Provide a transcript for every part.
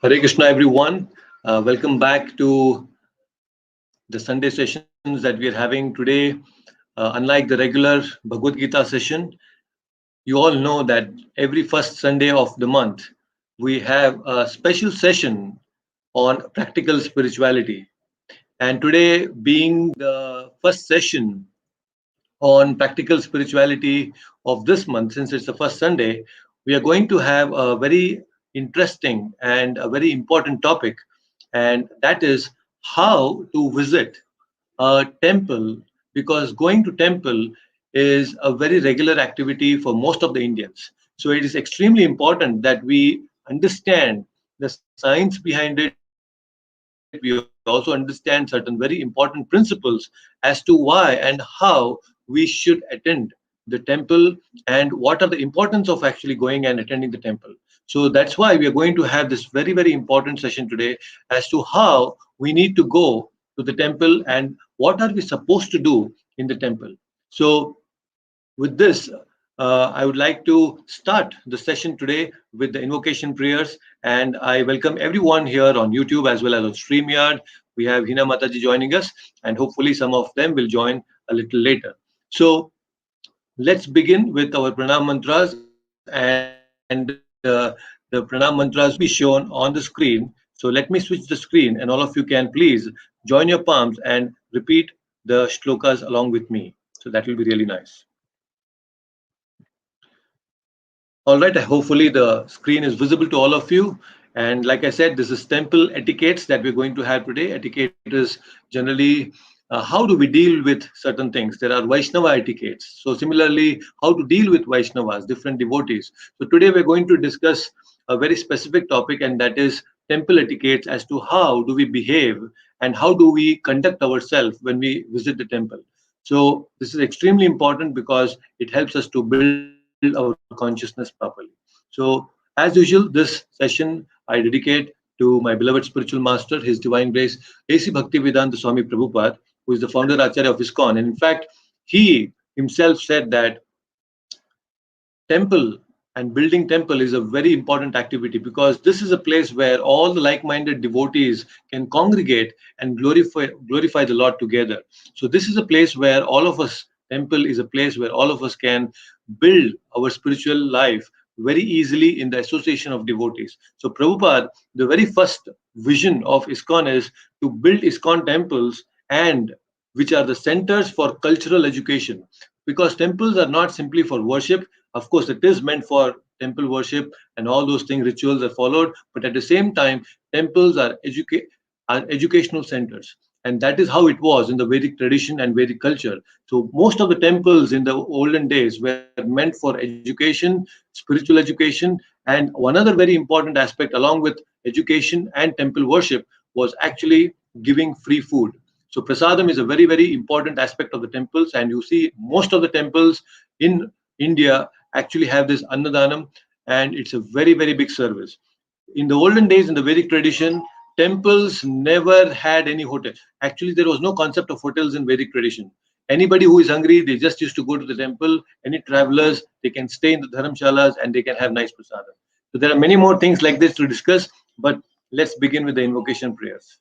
Hare Krishna, everyone. Welcome back to the Sunday sessions that we are having today. Unlike the regular Bhagavad Gita session, you all know that every first Sunday of the month, we have a special session on practical spirituality. And today, being the first session on practical spirituality of this month, since it's the first Sunday, we are going to have a very interesting and a very important topic, and that is how to visit a temple, because going to temple is a very regular activity for most of the Indians. So it is extremely important that we understand the science behind it. We also understand certain very important principles as to why and how we should attend the temple, and what are the importance of actually going and attending the temple. So that's why we are going to have this very, very important session today as to how we need to go to the temple and what are we supposed to do in the temple. So with this, I would like to start the session today with the invocation prayers, and I welcome everyone here on YouTube as well as on StreamYard. We have Hina Mataji joining us, and hopefully some of them will join a little later. So let's begin with our Pranam Mantras, and the Pranam Mantras will be shown on the screen. So let me switch the screen, and all of you can please join your palms and repeat the shlokas along with me. So that will be really nice. All right, hopefully the screen is visible to all of you. And like I said, this is temple etiquettes that we're going to have today. Etiquette is generally how do we deal with certain things. There are Vaishnava etiquettes. So similarly, how to deal with Vaishnavas, different devotees. So today we're going to discuss a very specific topic, and that is temple etiquettes as to how do we behave and how do we conduct ourselves when we visit the temple. So this is extremely important because it helps us to build our consciousness properly. So as usual, this session I dedicate to my beloved spiritual master, His Divine Grace, A.C. Bhaktivedanta Swami Prabhupada, who is the founder Acharya of ISKCON. And in fact, he himself said that temple and building temple is a very important activity, because this is a place where all the like-minded devotees can congregate and glorify the Lord together. So this is a place where all of us, temple is a place where all of us can build our spiritual life very easily in the association of devotees. So Prabhupada, the very first vision of ISKCON is to build ISKCON temples, and which are the centers for cultural education, because temples are not simply for worship. Of course, it is meant for temple worship and all those things, rituals are followed. But at the same time, temples are educational centers. And that is how it was in the Vedic tradition and Vedic culture. So most of the temples in the olden days were meant for education, spiritual education. And one other very important aspect, along with education and temple worship, was actually giving free food. So prasadam is a very, very important aspect of the temples. And you see most of the temples in India actually have this Annadanam, and it's a very, very big service. In the olden days, in the Vedic tradition, temples never had any hotel. Actually, there was no concept of hotels in Vedic tradition. Anybody who is hungry, they just used to go to the temple. Any travelers, they can stay in the dharamshalas and they can have nice prasadam. So there are many more things like this to discuss, but let's begin with the invocation prayers.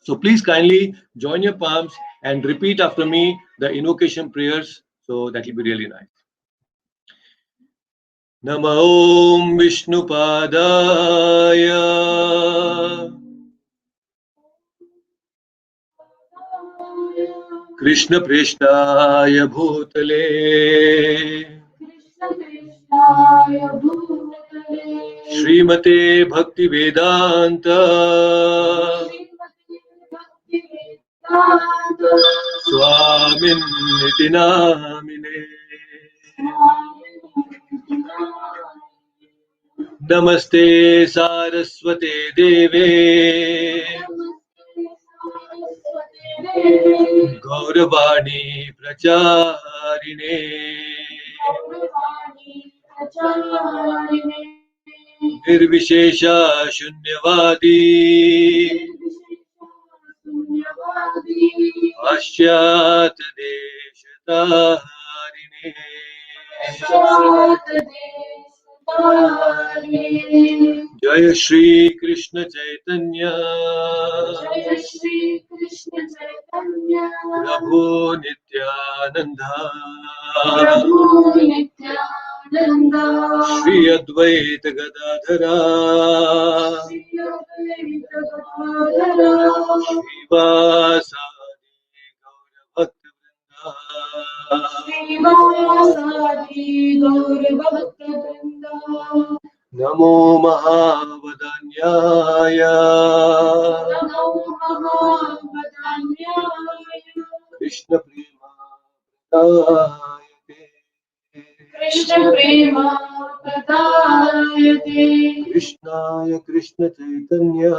So please kindly join your palms and repeat after me the invocation prayers. So that will be really nice. Nama Om Vishnupadaya Krishna Prishtaya Bhutale Srimate Bhakti Vedanta Swamin Niti Namine Namaste Saraswate Deve Gauravani Pracharine Nirvishesha Shunyavadi Paschat Deshatariне. Jai Shri Krishna Chaitanya Prabhu Nityananda Shri Advaita Gadadhara Srivasadi Gaura Bhakta Namo Mahavadanyaya Krishna Prema Pradayate Krishnaya Krishna Chaitanya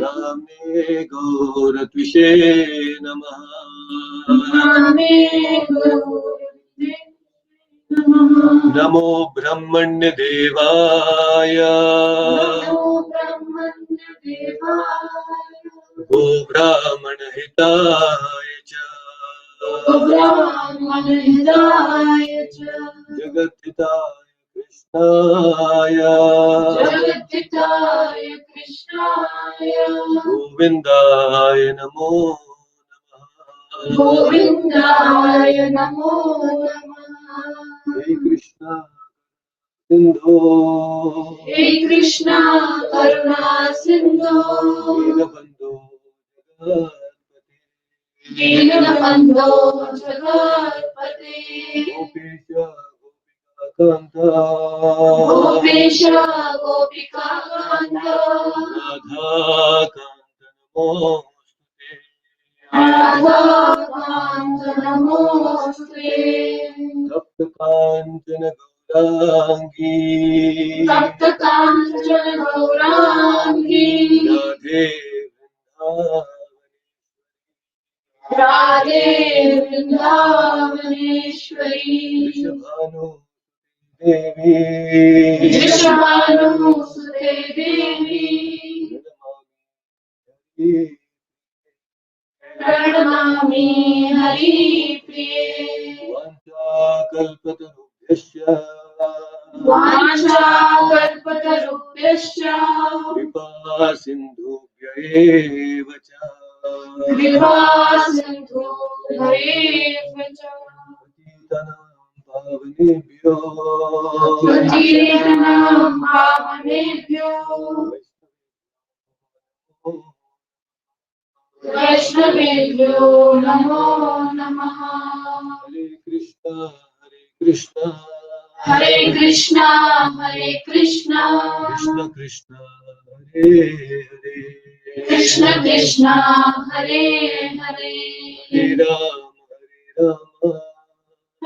Namne Gaura Tvishe Namaha Namo Brahmanya Devaya Go Brahmana Hitaya Cha Jagat Hitaya Krishnaya Govindaya Namo Hey Krishna Sindhu Hey Krishna Karuna Sindhu Dinabandhu Jagatpate Gopesha Gopika Kanta Radha Kanta Namoste Tapta Kanchana Gaurangi Radhe Vrindavaneshwari Vrishabhanu Sute Devi Pranamami Hari Priye Vancha Kalpatarubhyascha Kripa Sindhubhya Kripa Sindhubhya Patitanam Pavanebhyo Vaishnavebhyo Namo Namaha Hare Krishna Hare Krishna Krishna Krishna Hare Hare Krishna Krishna Hare Hare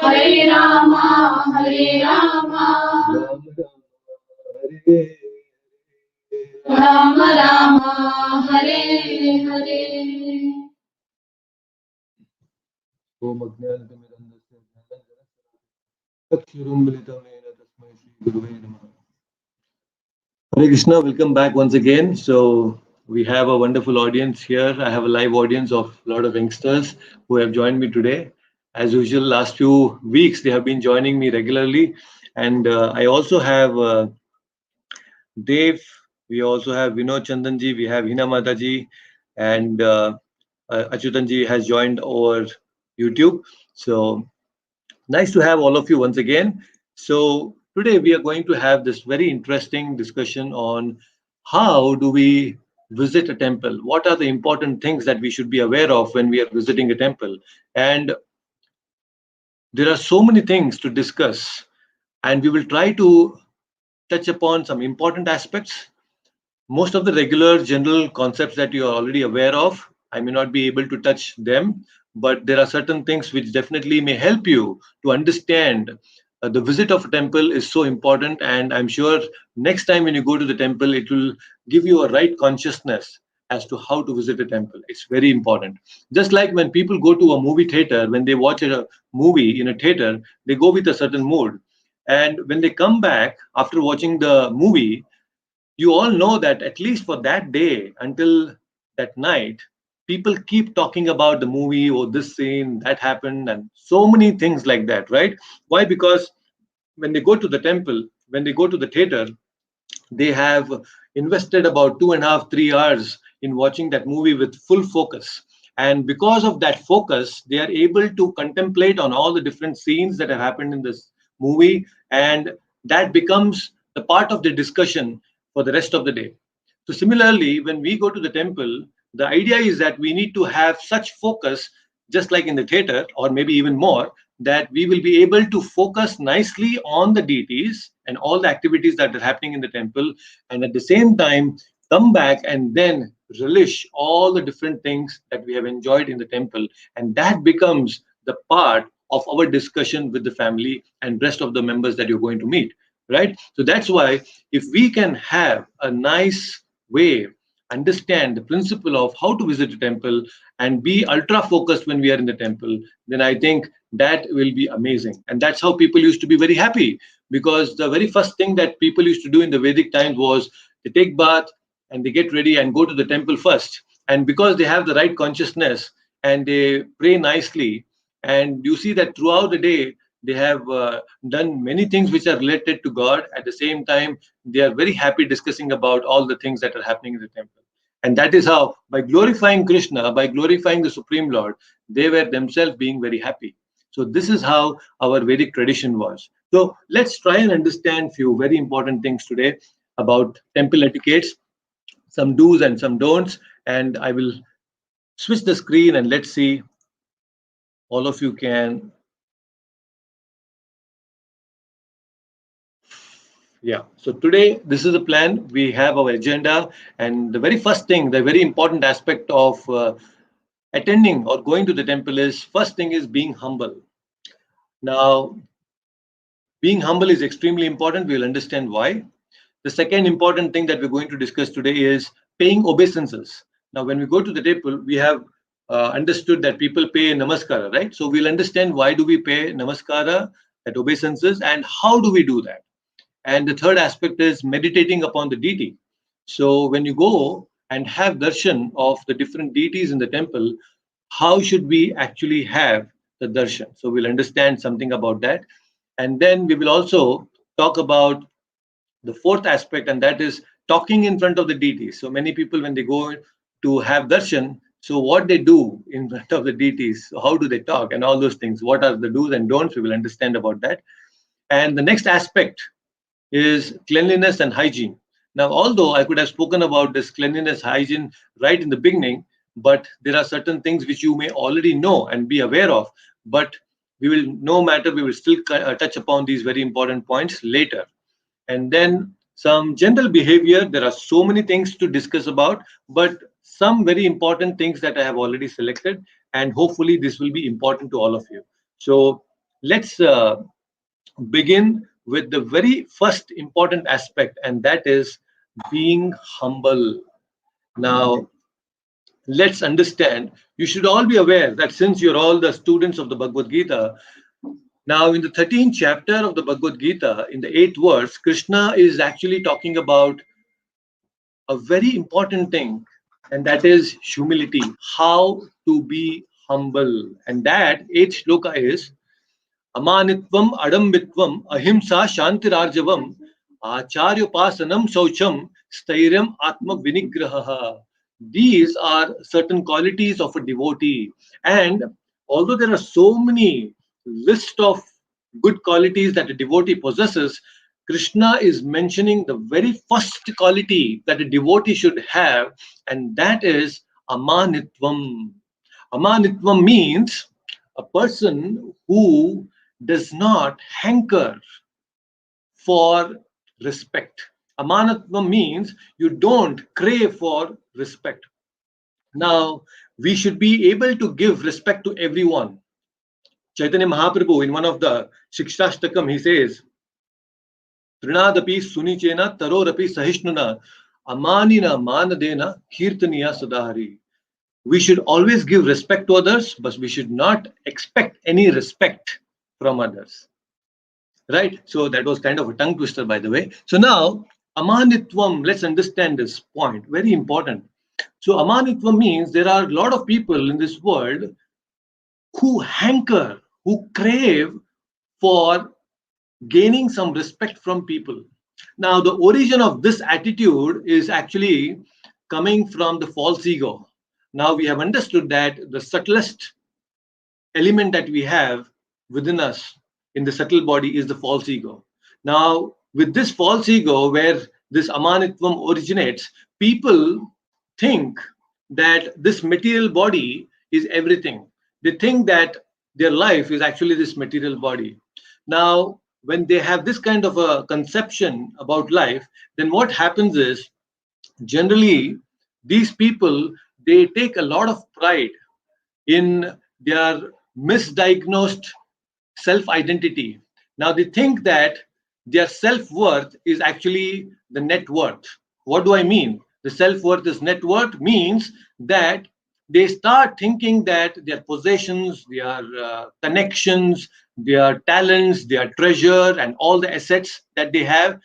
Hare Rama Hare Rama Rama Rama Hare Hare Om Ajnanatamidandasya Chakshurunmilitamena Tasmai Shri Guruve Namaha. Hare Krishna, welcome back once again. So we have a wonderful audience here. I have a live audience of a lot of youngsters who have joined me today. As usual, last few weeks they have been joining me regularly, and I also have Dev. We also have Vinod Chandanji. We have Hina Mataji, and Achutanji has joined over YouTube. So nice to have all of you once again. So today we are going to have this very interesting discussion on how do we visit a temple? What are the important things that we should be aware of when we are visiting a temple? And there are so many things to discuss, and we will try to touch upon some important aspects. Most of the regular general concepts that you are already aware of, I may not be able to touch them, but there are certain things which definitely may help you to understand. The visit of a temple is so important, and I'm sure next time when you go to the temple, it will give you a right consciousness as to how to visit a temple. It's very important. Just like when people go to a movie theater, when they watch a movie in a theater, they go with a certain mood. And when they come back after watching the movie, you all know that at least for that day until that night, people keep talking about the movie or this scene that happened and so many things like that, right? Why? Because when they go to the temple, when they go to the theater, they have invested about 2.5 3 hours in watching that movie with full focus, and because of that focus they are able to contemplate on all the different scenes that have happened in this movie, and that becomes the part of the discussion for the rest of the day. So similarly, when we go to the temple, the idea is that we need to have such focus, just like in the theater, or maybe even more, that we will be able to focus nicely on the deities and all the activities that are happening in the temple, and at the same time come back and then relish all the different things that we have enjoyed in the temple, and that becomes the part of our discussion with the family and rest of the members that you're going to meet, right? So that's why if we can have a nice way, understand the principle of how to visit a temple and be ultra focused when we are in the temple, then I think that will be amazing. And that's how people used to be very happy, because the very first thing that people used to do in the Vedic times was they take bath and they get ready and go to the temple first. And because they have the right consciousness and they pray nicely, and you see that throughout the day they have done many things which are related to God. At the same time, they are very happy discussing about all the things that are happening in the temple. And that is how, by glorifying Krishna, by glorifying the Supreme Lord, they were themselves being very happy. So this is how our Vedic tradition was. So let's try and understand few very important things today about temple etiquettes, some do's and some don'ts. And I will switch the screen and let's see, all of you can. Yeah, so today this is the plan. We have our agenda, and the very first thing, the very important aspect of attending or going to the temple is, first thing is being humble. Now, being humble is extremely important. We'll understand why. The second important thing that we're going to discuss today is paying obeisances. Now, when we go to the temple, we have understood that people pay namaskara, right? So we'll understand why do we pay namaskara, that obeisances, and how do we do that. And the third aspect is meditating upon the deity. So when you go and have darshan of the different deities in the temple, how should we actually have the darshan? So we'll understand something about that. And then we will also talk about the fourth aspect, and that is talking in front of the deities. So many people, when they go to have darshan, so what they do in front of the deities, how do they talk, and all those things, what are the do's and don'ts, we will understand about that. And the next aspect is cleanliness and hygiene. Now, although I could have spoken about this cleanliness hygiene right in the beginning, but there are certain things which you may already know and be aware of, but we will, no matter, we will still touch upon these very important points later. And then some general behavior. There are so many things to discuss about, but some very important things that I have already selected, and hopefully this will be important to all of you. So let's begin with the very first important aspect, and that is being humble. Now, let's understand, you should all be aware that since you're all the students of the Bhagavad Gita, now in the 13th chapter of the Bhagavad Gita, in the 8th verse, Krishna is actually talking about a very important thing, and that is humility, how to be humble. And that 8th shloka is Amanitvam, Adambitvam, Ahimsa, Shantirarjavam, Acharyopasanam, Saucham, Stairyam, Atma Vinigraha. These are certain qualities of a devotee. And although there are so many list of good qualities that a devotee possesses, Krishna is mentioning the very first quality that a devotee should have, and that is Amanitvam. Amanitvam means a person who does not hanker for respect. Amanatvam means you don't crave for respect. Now, we should be able to give respect to everyone. Chaitanya Mahaprabhu, in one of the Shikshashtakam, he says, Trinadapi Sunichena Tarorapi Sahishnuna Amanina Manadena Kirtaniya Sadahari. We should always give respect to others, but we should not expect any respect from others. Right? So that was kind of a tongue twister, by the way. So now, Amanitvam, let's understand this point. Very important. So amanitva means there are a lot of people in this world who hanker, who crave for gaining some respect from people. Now, the origin of this attitude is actually coming from the false ego. Now, we have understood that the subtlest element that we have within us in the subtle body is the false ego. Now, with this false ego, where this amanitvam originates, people think that this material body is everything. They think that their life is actually this material body. Now, when they have this kind of a conception about life, then what happens is generally these people, they take a lot of pride in their misdiagnosed self identity. Now they think that their self worth is actually the net worth. What do I mean? The self worth is net worth means that they start thinking that their possessions, their connections, their talents, their treasure, and all the assets that they have,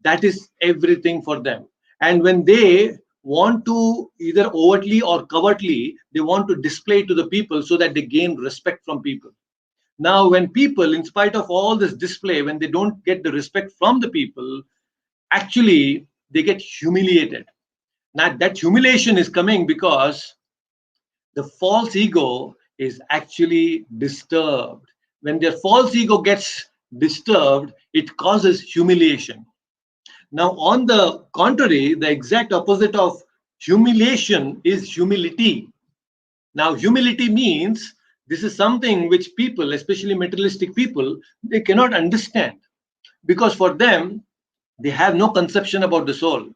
that is everything for them. And when they want to either overtly or covertly, they want to display to the people so that they gain respect from people. Now, when people, in spite of all this display, when they don't get the respect from the people, actually they get humiliated. Now, that humiliation is coming because the false ego is actually disturbed. When their false ego gets disturbed, it causes humiliation. Now, on the contrary, the exact opposite of humiliation is humility. Now, humility means this is something which people, especially materialistic people, they cannot understand because for them, they have no conception about the soul.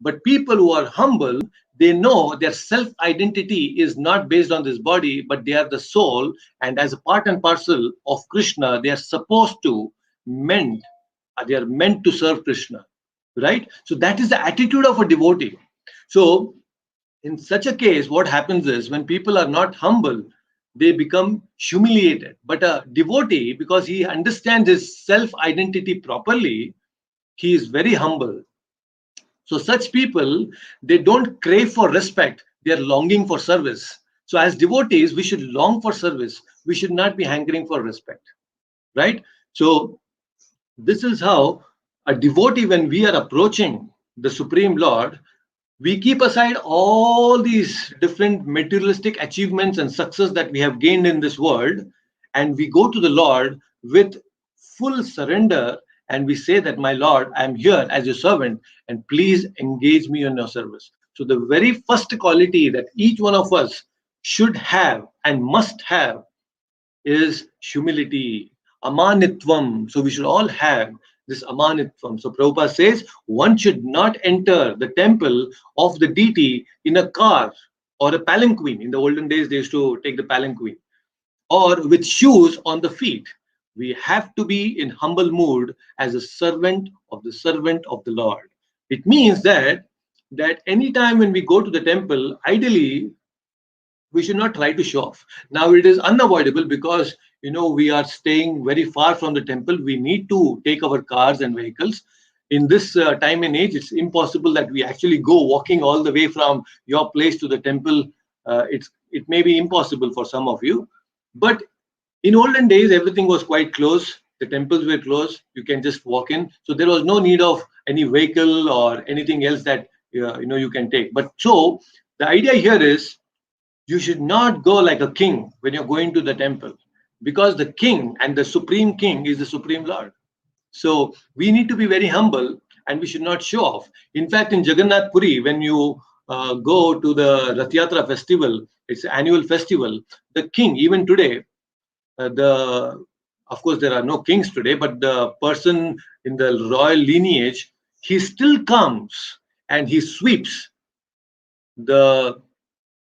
But people who are humble, they know their self identity is not based on this body, but they are the soul. And as a part and parcel of Krishna, they are supposed to meant, they are meant to serve Krishna, right? So that is the attitude of a devotee. So in such a case, what happens is when people are not humble, they become humiliated. But a devotee, because he understands his self identity properly, he is very humble. So such people, they don't crave for respect, they are longing for service. So as devotees, we should long for service. We should not be hankering for respect, right? So this is how a devotee, when we are approaching the Supreme Lord, we keep aside all these different materialistic achievements and success that we have gained in this world, and we go to the Lord with full surrender, and we say that, my Lord, I am here as your servant, and please engage me in your service. So the very first quality that each one of us should have and must have is humility, amanitvam. So we should all have this amanitvam. So Prabhupada says one should not enter the temple of the deity in a car or a palanquin. In the olden days, they used to take the palanquin or with shoes on the feet. We have to be in humble mood as a servant of the Lord. It means that anytime when we go to the temple, ideally we should not try to show off. Now it is unavoidable because we are staying very far from the temple. We need to take our cars and vehicles. In this time and age, it's impossible that we actually go walking all the way from your place to the temple. It may be impossible for some of you, but in olden days everything was quite close. The temples were close. You can just walk in, so there was no need of any vehicle or anything else that you can take. But so the idea here is you should not go like a king when you're going to the temple, because the king and the supreme king is the supreme Lord. So we need to be very humble and we should not show off. In fact, in Jagannath Puri, when you go to the Rath Yatra festival, it's an annual festival, the king, even today, of course, there are no kings today, but the person in the royal lineage, he still comes and he sweeps the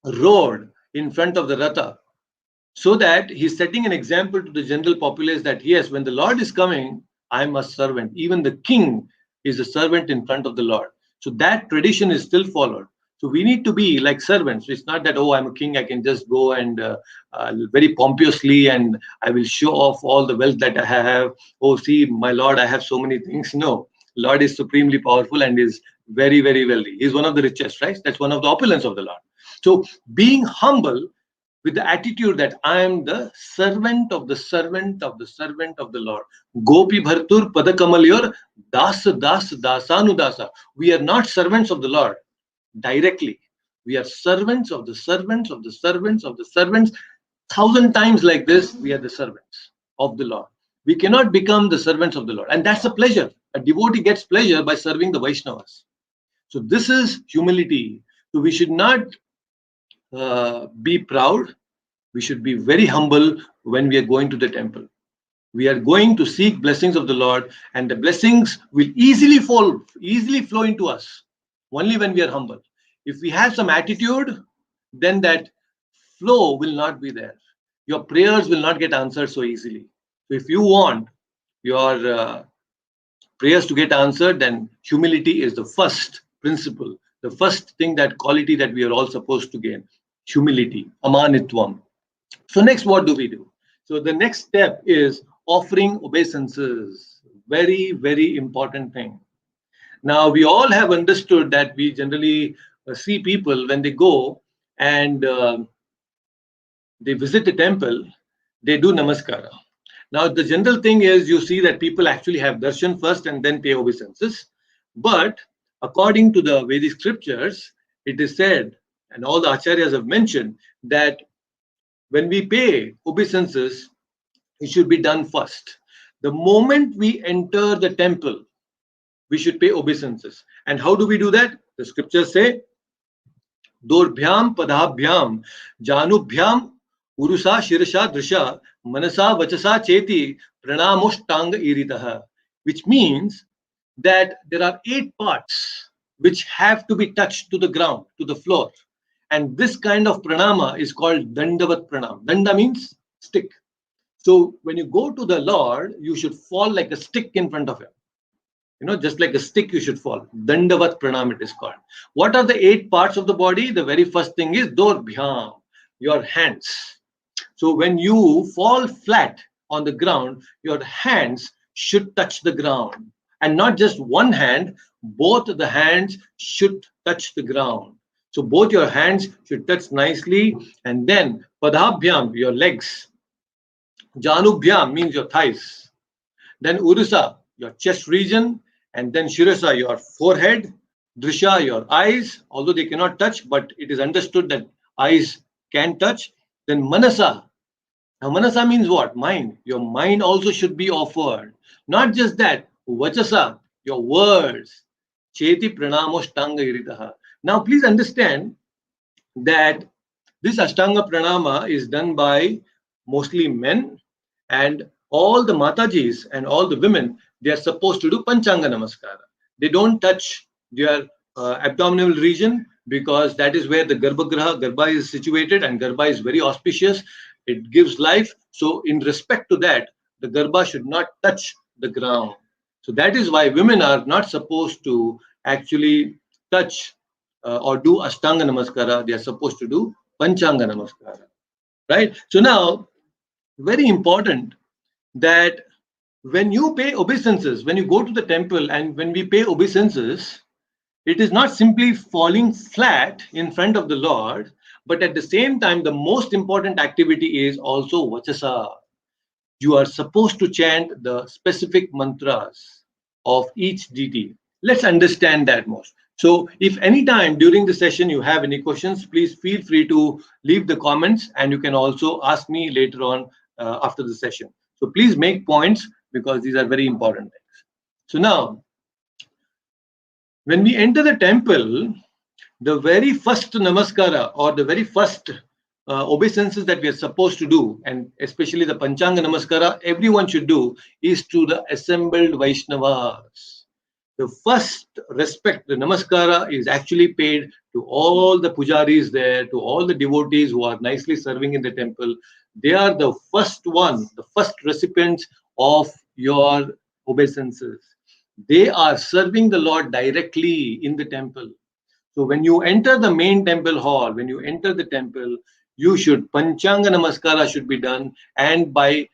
road in front of the Ratha, so that he's setting an example to the general populace that yes, when the Lord is coming, I'm a servant. Even the king is a servant in front of the Lord. So that tradition is still followed. So we need to be like servants. It's not that, oh, I'm a king, I can just go and very pompously and I will show off all the wealth that I have. Oh, see, my Lord, I have so many things. No, Lord is supremely powerful and is very, very wealthy. He's one of the richest, right? That's one of the opulence of the Lord. So being humble with the attitude that I am the servant of the servant of the servant of the Lord. Gopi Bhartur Padakamalyor Das Das Dasanudasa. We are not servants of the Lord directly. We are servants of the servants of the servants of the servants. 1,000 times like this, we are the servants of the Lord. We cannot become the servants of the Lord. And that's a pleasure. A devotee gets pleasure by serving the Vaishnavas. So this is humility. So we should not be proud. We should be very humble when we are going to the temple. We are going to seek blessings of the Lord, and the blessings will easily flow into us only when we are humble. If we have some attitude, then that flow will not be there. Your prayers will not get answered so easily. So if you want your prayers to get answered, then humility is the first principle, the first thing, that quality that we are all supposed to gain. Humility, amanitvam. So next, what do we do? So the next step is offering obeisances. Very, very important thing. Now, we all have understood that we generally see people when they go and they visit the temple, they do namaskara. Now, the general thing is you see that people actually have darshan first and then pay obeisances. But according to the Vedic scriptures, it is said, and all the acharyas have mentioned, that when we pay obeisances, it should be done first. The moment we enter the temple, we should pay obeisances. And how do we do that? The scriptures say, Dorbhyam padabhyam janubhyam urusa shirasha drisha manasa vachasa cheti pranamoshtanga iritaha, which means that there are 8 parts which have to be touched to the ground, to the floor. And this kind of pranama is called dandavat pranam. Danda means stick. So when you go to the Lord, you should fall like a stick in front of him. Just like a stick, you should fall. Dandavat pranam it is called. What are the 8 parts of the body? The very first thing is dorbhyam, your hands. So when you fall flat on the ground, your hands should touch the ground. And not just one hand, both the hands should touch the ground. So both your hands should touch nicely. And then padabhyam, your legs. Janubhyam means your thighs. Then urusa, your chest region. And then shirasa, your forehead. Drisha, your eyes, although they cannot touch, but it is understood that eyes can touch. Then manasa. Now manasa means what? Mind. Your mind also should be offered. Not just that. Vachasa, your words. Cheti pranamoshtanga iritaha. Now please understand that this Ashtanga Pranama is done by mostly men, and all the Matajis and all the women, they are supposed to do Panchanga Namaskara. They don't touch their abdominal region, because that is where the Garbha is situated, and Garbha is very auspicious. It gives life. So in respect to that, the Garbha should not touch the ground. So that is why women are not supposed to actually touch or do Ashtanga Namaskara. They are supposed to do Panchanga Namaskara. Right? So now, very important that when you pay obeisances, when you go to the temple and when we pay obeisances, it is not simply falling flat in front of the Lord, but at the same time, the most important activity is also Vachasa. You are supposed to chant the specific mantras of each deity. Let's understand that most. So if any time during the session you have any questions, please feel free to leave the comments, and you can also ask me later on after the session. So please make points, because these are very important things. So now, when we enter the temple, the very first namaskara, or the very first obeisances that we are supposed to do, and especially the Panchanga Namaskara, everyone should do, is to the assembled Vaishnavas. The first respect, the Namaskara, is actually paid to all the pujaris there, to all the devotees who are nicely serving in the temple. They are the first one, the first recipients of your obeisances. They are serving the Lord directly in the temple. So when you enter the main temple hall, when you enter the temple, you should, Panchanga Namaskara should be done. And by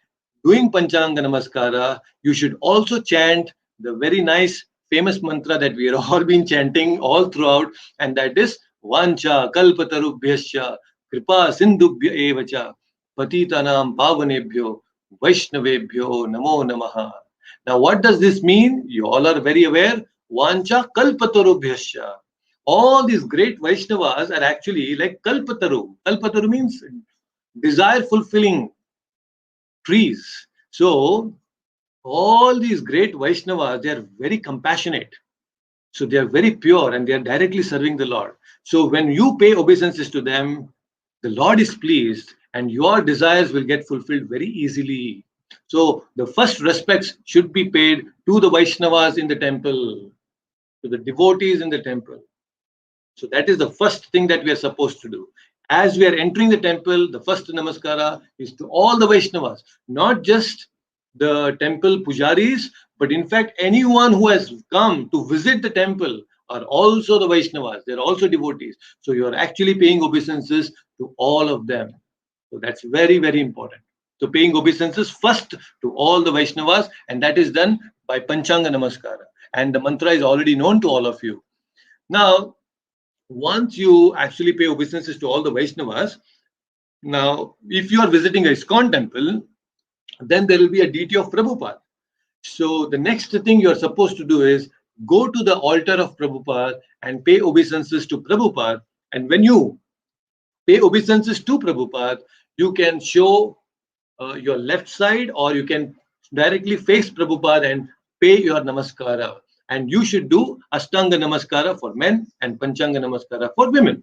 doing Panchanga Namaskara, you should also chant the very nice famous mantra that we have all been chanting all throughout, and that is Vancha Kalpatarubhyascha Kripa Sindhubhya Evacha Patitanam Pavanebhyo Vaishnavebhyo Namo Namaha. Now, what does this mean? You all are very aware. Vancha Kalpatarubhyascha. All these great Vaishnavas are actually like Kalpataru. Kalpataru means desire fulfilling trees. So, all these great Vaishnavas, they are very compassionate. So they are very pure and they are directly serving the Lord. So when you pay obeisances to them, the Lord is pleased and your desires will get fulfilled very easily. So the first respects should be paid to the Vaishnavas in the temple, to the devotees in the temple. So that is the first thing that we are supposed to do. As we are entering the temple, the first namaskara is to all the Vaishnavas, not just the temple pujaris, but in fact, anyone who has come to visit the temple are also the Vaishnavas. They're also devotees. So you're actually paying obeisances to all of them. So that's very, very important. So paying obeisances first to all the Vaishnavas, and that is done by Panchanga Namaskara. And the mantra is already known to all of you. Now, once you actually pay obeisances to all the Vaishnavas, now, if you are visiting a ISKCON temple, then there will be a deity of Prabhupada. So the next thing you are supposed to do is go to the altar of Prabhupada and pay obeisances to Prabhupada. And when you pay obeisances to Prabhupada, you can show your left side or you can directly face Prabhupada and pay your namaskara. And you should do Ashtanga Namaskara for men and Panchanga Namaskara for women.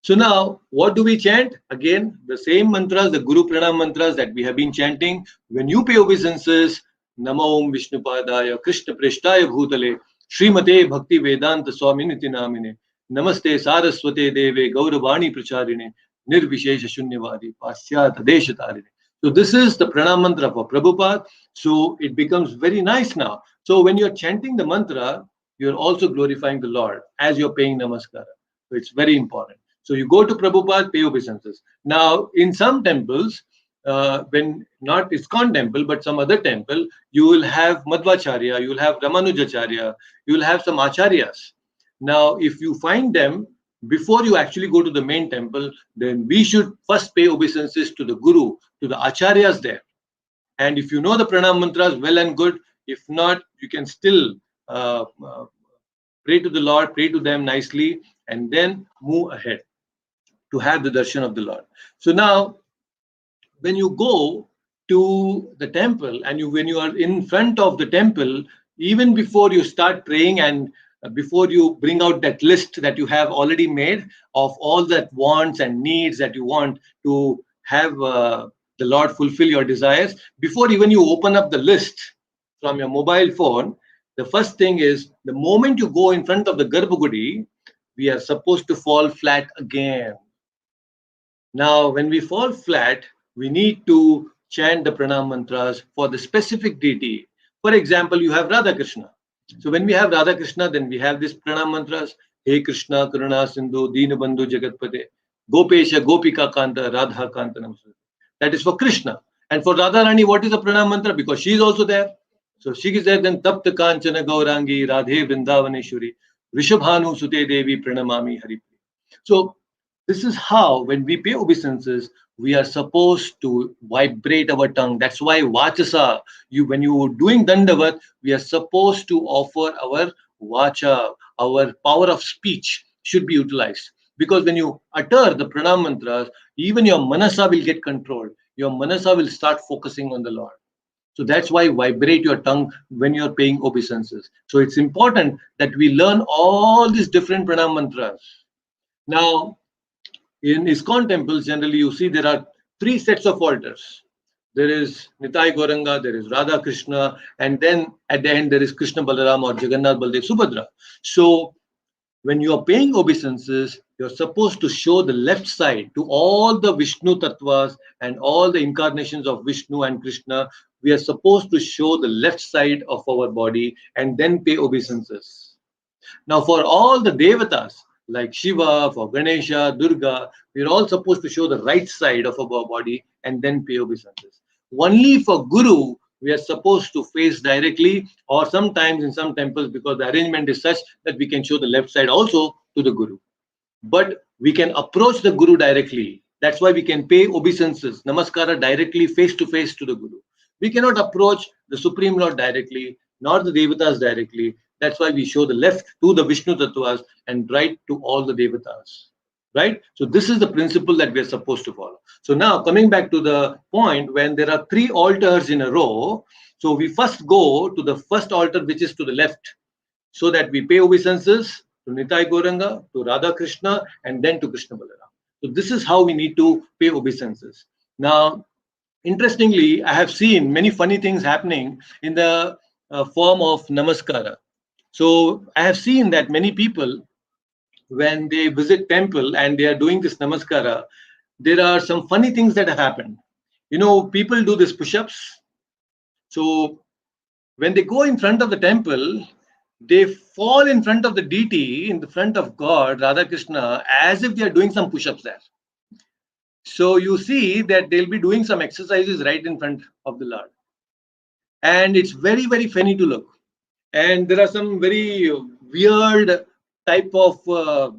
So now, what do we chant? Again, the same mantras, the Guru Pranam Mantras that we have been chanting. When you pay obeisances, Namo Om Vishnupadaya, Krishna Preshtaya Bhutale, Srimate Bhakti Vedanta Swami Niti Namine, Namaste Saraswate Deve, Gauravani Pracharine, Nirvishesha Shunyavadi, Pasyata Deshatarine. So this is the Pranam Mantra for Prabhupada. So it becomes very nice now. So when you're chanting the mantra, you're also glorifying the Lord as you're paying namaskara. So it's very important. So you go to Prabhupada, pay obeisances. Now, in some temples, when not ISKCON temple, but some other temple, you will have Madhvacharya, you will have Ramanujacharya, you will have some Acharyas. Now, if you find them before you actually go to the main temple, then we should first pay obeisances to the Guru, to the Acharyas there. And if you know the Pranam Mantras, well and good. If not, you can still pray to the Lord, pray to them nicely, and then move ahead to have the darshan of the Lord. So now, when you go to the temple and when you are in front of the temple, even before you start praying and before you bring out that list that you have already made of all that wants and needs that you want to have the Lord fulfill your desires, before even you open up the list from your mobile phone, the first thing is the moment you go in front of the Garbhagudi, we are supposed to fall flat again. Now, when we fall flat, we need to chant the Pranam Mantras for the specific deity. For example, you have Radha Krishna. So when we have Radha Krishna, then we have this Pranam Mantras. Hey Krishna, Karuna Sindhu, Dina Bandhu Jagatpate, Gopesha, Gopika Kanta, Radha Kanta Namaste. That is for Krishna. And for Radha Rani, what is the Pranam Mantra? Because she is also there. So she is there, then Tapta Kanchana Gaurangi, Radhe Vrindavaneshwari, Rishabhanu Sute Devi Pranamami Hari. So this is how, when we pay obeisances, we are supposed to vibrate our tongue. That's why Vachasa, when you are doing Dandavat, we are supposed to offer our Vacha, our power of speech should be utilized. Because when you utter the Pranam Mantras, even your Manasa will get controlled. Your Manasa will start focusing on the Lord. So that's why vibrate your tongue when you're paying obeisances. So it's important that we learn all these different Pranam Mantras. Now, in ISKCON temples, generally you see there are 3 sets of altars. There is Nitai Gauranga, there is Radha Krishna, and then at the end there is Krishna Balaram or Jagannath Baldev Subhadra. So when you are paying obeisances, you're supposed to show the left side to all the Vishnu Tattvas and all the incarnations of Vishnu and Krishna. We are supposed to show the left side of our body and then pay obeisances. Now for all the Devatas, like Shiva, for Ganesha, Durga, we're all supposed to show the right side of our body and then pay obeisances. Only for Guru, we are supposed to face directly, or sometimes in some temples, because the arrangement is such that we can show the left side also to the Guru. But we can approach the Guru directly. That's why we can pay obeisances, namaskara directly, face to face to the Guru. We cannot approach the Supreme Lord directly, nor the Devatas directly. That's why we show the left to the Vishnu Tattvas and right to all the Devatas. Right? So this is the principle that we are supposed to follow. So now coming back to the point, when there are three altars in a row, so we first go to the first altar, which is to the left, so that we pay obeisances to Nitai Gauranga, to Radha Krishna, and then to Krishna Balaram. So this is how we need to pay obeisances. Now, interestingly, I have seen many funny things happening in the form of namaskara. So I have seen that many people, when they visit temple and they are doing this namaskara, there are some funny things that have happened. You know, people do this push-ups. So when they go in front of the temple, they fall in front of the deity, in the front of God, Radha Krishna, as if they are doing some push-ups there. So you see that they'll be doing some exercises right in front of the Lord. And it's very, very funny to look. And there are some very weird type of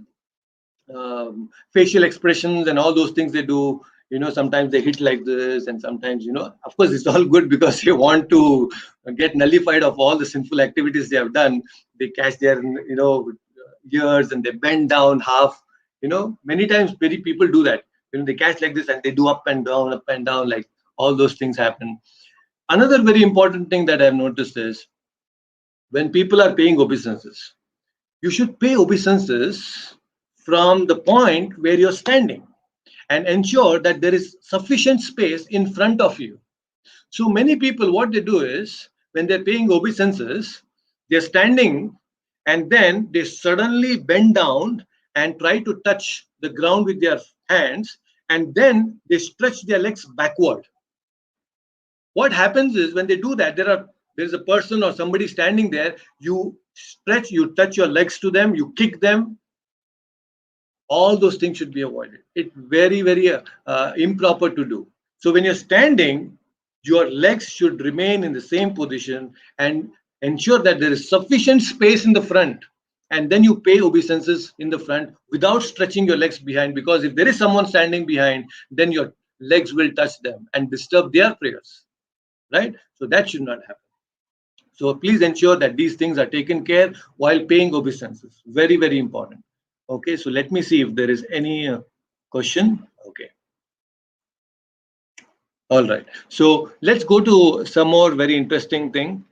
facial expressions and all those things they do. You know, sometimes they hit like this, and sometimes, you know, of course, it's all good because they want to get nullified of all the sinful activities they have done. They catch their, you know, ears and they bend down half. You know, many times, many people do that. You know, they catch like this and they do up and down, like all those things happen. Another very important thing that I've noticed is when people are paying obeisances, you should pay obeisances from the point where you're standing and ensure that there is sufficient space in front of you. So many people, what they do is, when they're paying obeisances, they're standing and then they suddenly bend down and try to touch the ground with their hands, and then they stretch their legs backward. What happens is, when they do that, there's a person or somebody standing there, you stretch, you touch your legs to them, you kick them. All those things should be avoided. It's very, very improper to do. So when you're standing, your legs should remain in the same position and ensure that there is sufficient space in the front. And then you pay obeisances in the front without stretching your legs behind, because if there is someone standing behind, then your legs will touch them and disturb their prayers. Right? So that should not happen. So please ensure that these things are taken care while paying obeisances. Very, very important. Okay, so let me see if there is any question. Okay. All right. So let's go to some more very interesting thing.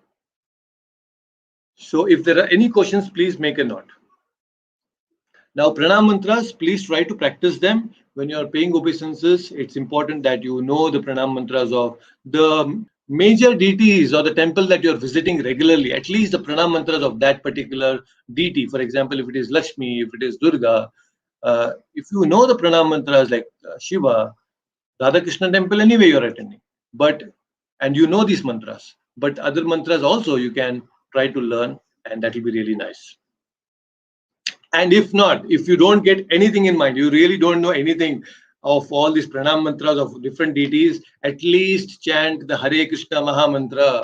So if there are any questions, please make a note. Now, pranam mantras, please try to practice them. When you are paying obeisances, it's important that you know the pranam mantras of the major deities or the temple that you're visiting regularly, at least the pranam mantras of that particular deity. For example, if it is Lakshmi, if it is Durga, if you know the pranam mantras like Shiva, Radha Krishna temple, anyway you're attending, and you know these mantras, but other mantras also you can try to learn, and that will be really nice. And if not, if you don't get anything in mind, you really don't know anything of all these pranam mantras of different deities, at least chant the Hare Krishna Maha Mantra.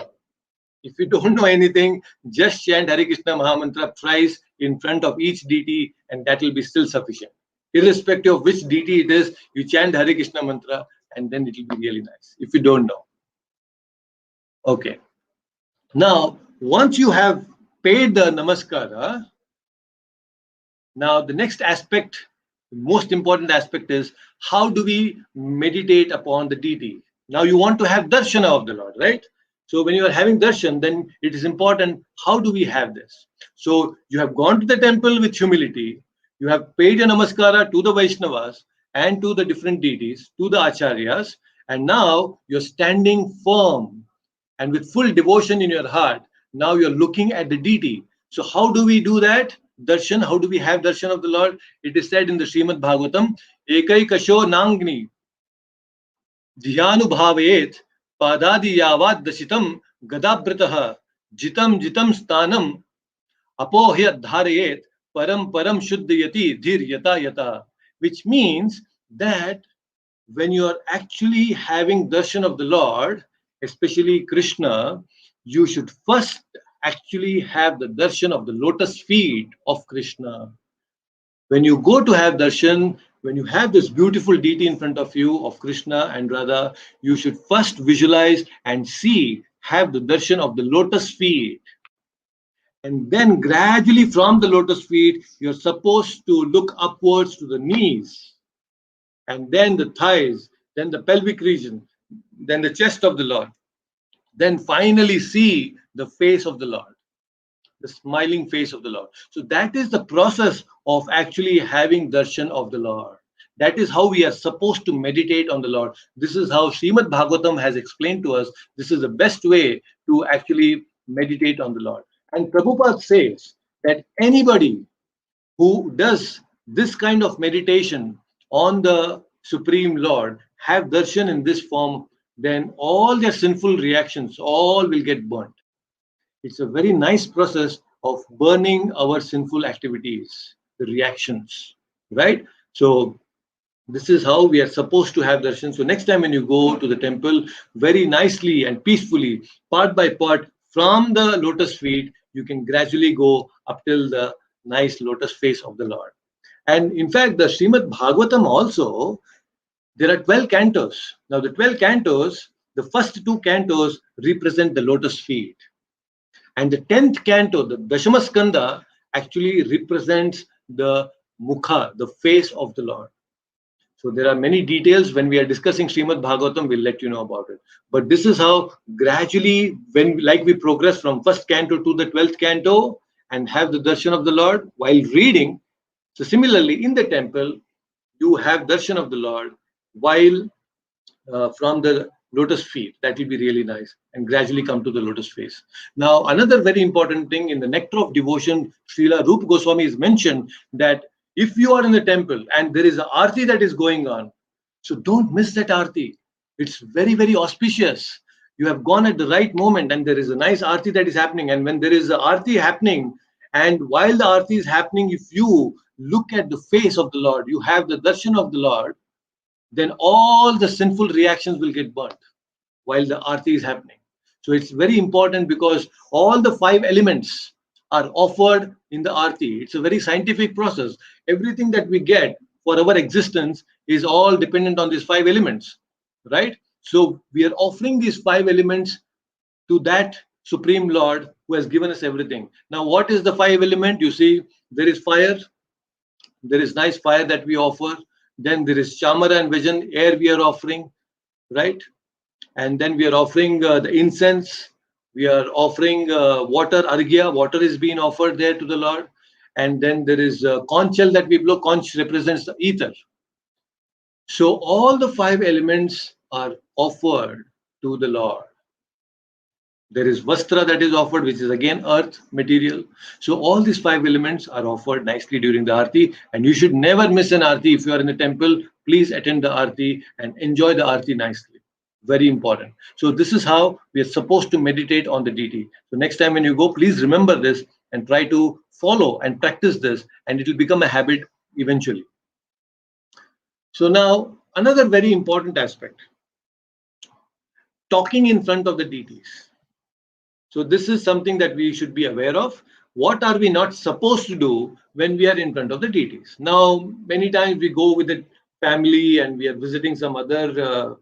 If you don't know anything, just chant Hare Krishna Maha Mantra thrice in front of each deity, and that will be still sufficient. Irrespective of which deity it is, you chant Hare Krishna Mantra, and then it will be really nice, if you don't know. Okay. Now, once you have paid the namaskara, now the next aspect, the most important aspect, is how do we meditate upon the deity? Now you want to have darshana of the Lord, right? So when you are having darshan, then it is important, how do we have this? So you have gone to the temple with humility, you have paid your namaskara to the Vaishnavas and to the different deities, to the acharyas, and now you're standing firm and with full devotion in your heart. Now you're looking at the deity. So how do we do that? Darshan, how do we have darshan of the Lord? It is said in the Srimad Bhagavatam, Ekai Kasho Nangni Dhyanubhavet Padadi Yavad Dashitam Gadabhrataha Jitam Jitam Stanam Apohyat Dharayet Param Param Shuddhayati Dhir Yata Yata, which means that when you are actually having darshan of the Lord, especially Krishna, you should first actually have the darshan of the lotus feet of Krishna. When you go to have darshan, when you have this beautiful deity in front of you of Krishna and Radha, you should first visualize and see, have the darshan of the lotus feet. And then gradually from the lotus feet, you're supposed to look upwards to the knees, and then the thighs, then the pelvic region, then the chest of the Lord. Then finally see the face of the Lord, the smiling face of the Lord. So that is the process of actually having darshan of the Lord. That is how we are supposed to meditate on the Lord. This is how Srimad Bhagavatam has explained to us. This is the best way to actually meditate on the Lord. And Prabhupada says that anybody who does this kind of meditation on the Supreme Lord, have darshan in this form, then all their sinful reactions all will get burnt. It's a very nice process of burning our sinful activities, the reactions, right? So this is how we are supposed to have darshan. So next time when you go to the temple, very nicely and peacefully, part by part, from the lotus feet, you can gradually go up till the nice lotus face of the Lord. And in fact, the Srimad Bhagavatam also, there are 12 cantos. Now the 12 cantos, the first two cantos represent the lotus feet. And the 10th canto, the Dashamaskanda, actually represents the mukha, the face of the Lord. So there are many details. When we are discussing Srimad Bhagavatam, we'll let you know about it. But this is how gradually, when like we progress from first canto to the 12th canto and have the darshan of the Lord while reading. So similarly, in the temple, you have darshan of the Lord while from the lotus feet. That will be really nice, and gradually come to the lotus face. Now, another very important thing in the Nectar of Devotion, Srila Rupa Goswami is mentioned that if you are in the temple and there is an Aarti that is going on, so don't miss that Aarti. It's very, very auspicious. You have gone at the right moment and there is a nice Aarti that is happening. And when there is an Aarti happening, and while the Aarti is happening, if you look at the face of the Lord, you have the darshan of the Lord, then all the sinful reactions will get burnt while the Aarti is happening. So it's very important because all the 5 elements are offered in the Aarti. It's a very scientific process. Everything that we get for our existence is all dependent on these 5 elements, right? So we are offering these 5 elements to that Supreme Lord who has given us everything. Now, what is the 5 element? You see, there is fire. There is nice fire that we offer. Then there is chamara and vision, air we are offering, right? And then we are offering the incense. We are offering water, arghya. Water is being offered there to the Lord. And then there is conch shell that we blow. Conch represents the ether. So all the 5 elements are offered to the Lord. There is vastra that is offered, which is again earth material. So all these 5 elements are offered nicely during the Aarti. And you should never miss an Aarti. If you are in the temple, please attend the Aarti and enjoy the Aarti nicely. Very important. So this is how we are supposed to meditate on the deity. So next time when you go, please remember this and try to follow and practice this, and it will become a habit eventually. So now, another very important aspect, talking in front of the deities. So this is something that we should be aware of. What are we not supposed to do when we are in front of the deities? Now, many times we go with the family and we are visiting some other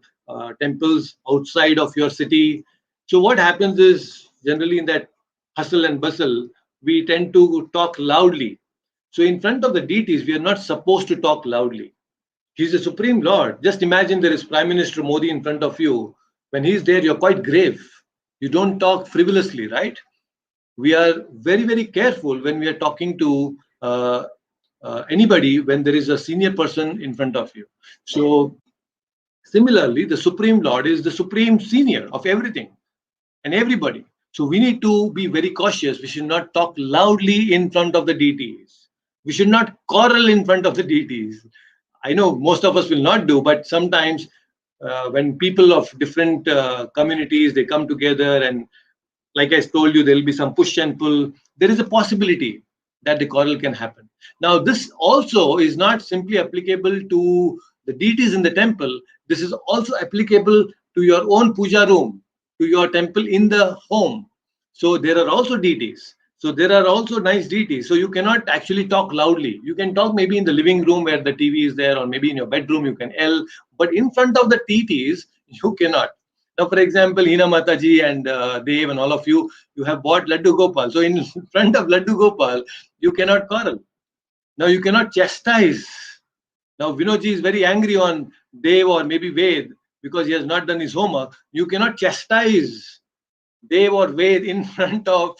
temples outside of your city. So what happens is, generally in that hustle and bustle, we tend to talk loudly. So in front of the deities, we are not supposed to talk loudly. He's the Supreme Lord. Just imagine there is Prime Minister Modi in front of you. When he's there, you're quite grave. You don't talk frivolously, right? We are very, very careful when we are talking to anybody when there is a senior person in front of you. So similarly, the Supreme Lord is the supreme senior of everything and everybody. So we need to be very cautious. We should not talk loudly in front of the deities. We should not quarrel in front of the deities. I know most of us will not do, but sometimes when people of different communities, they come together, and like I told you, there will be some push and pull. There is a possibility that the quarrel can happen. Now, this also is not simply applicable to the deities in the temple. This is also applicable to your own puja room. to your temple in the home. So there are also deities. So there are also nice deities. So you cannot actually talk loudly. You can talk maybe in the living room where the TV is there, or maybe in your bedroom you can yell. But in front of the deities, you cannot. Now, for example, Hina Mataji and Dev and all of you, you have bought Laddu Gopal. So in front of Laddu Gopal, you cannot quarrel. Now you cannot chastise. Now Vinodji is very angry on Dev or maybe Ved because he has not done his homework. You cannot chastise Dev or Ved in front of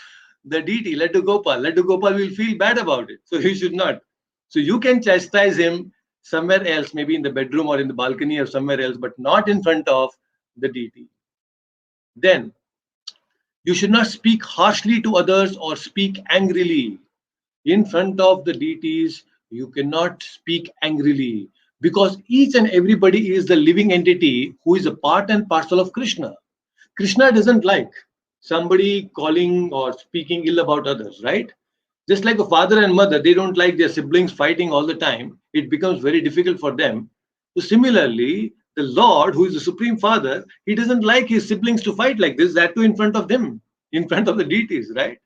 the deity, Laddu Gopal. Laddu Gopal will feel bad about it. So you should not. So you can chastise him somewhere else, maybe in the bedroom or in the balcony or somewhere else, but not in front of the deity. Then you should not speak harshly to others or speak angrily. In front of the deities, you cannot speak angrily because each and everybody is the living entity who is a part and parcel of Krishna. Krishna doesn't like somebody calling or speaking ill about others, right? Just like a father and mother, they don't like their siblings fighting all the time. It becomes very difficult for them. So similarly, the Lord, who is the Supreme Father, he doesn't like his siblings to fight like this, that too in front of them, in front of the deities, right?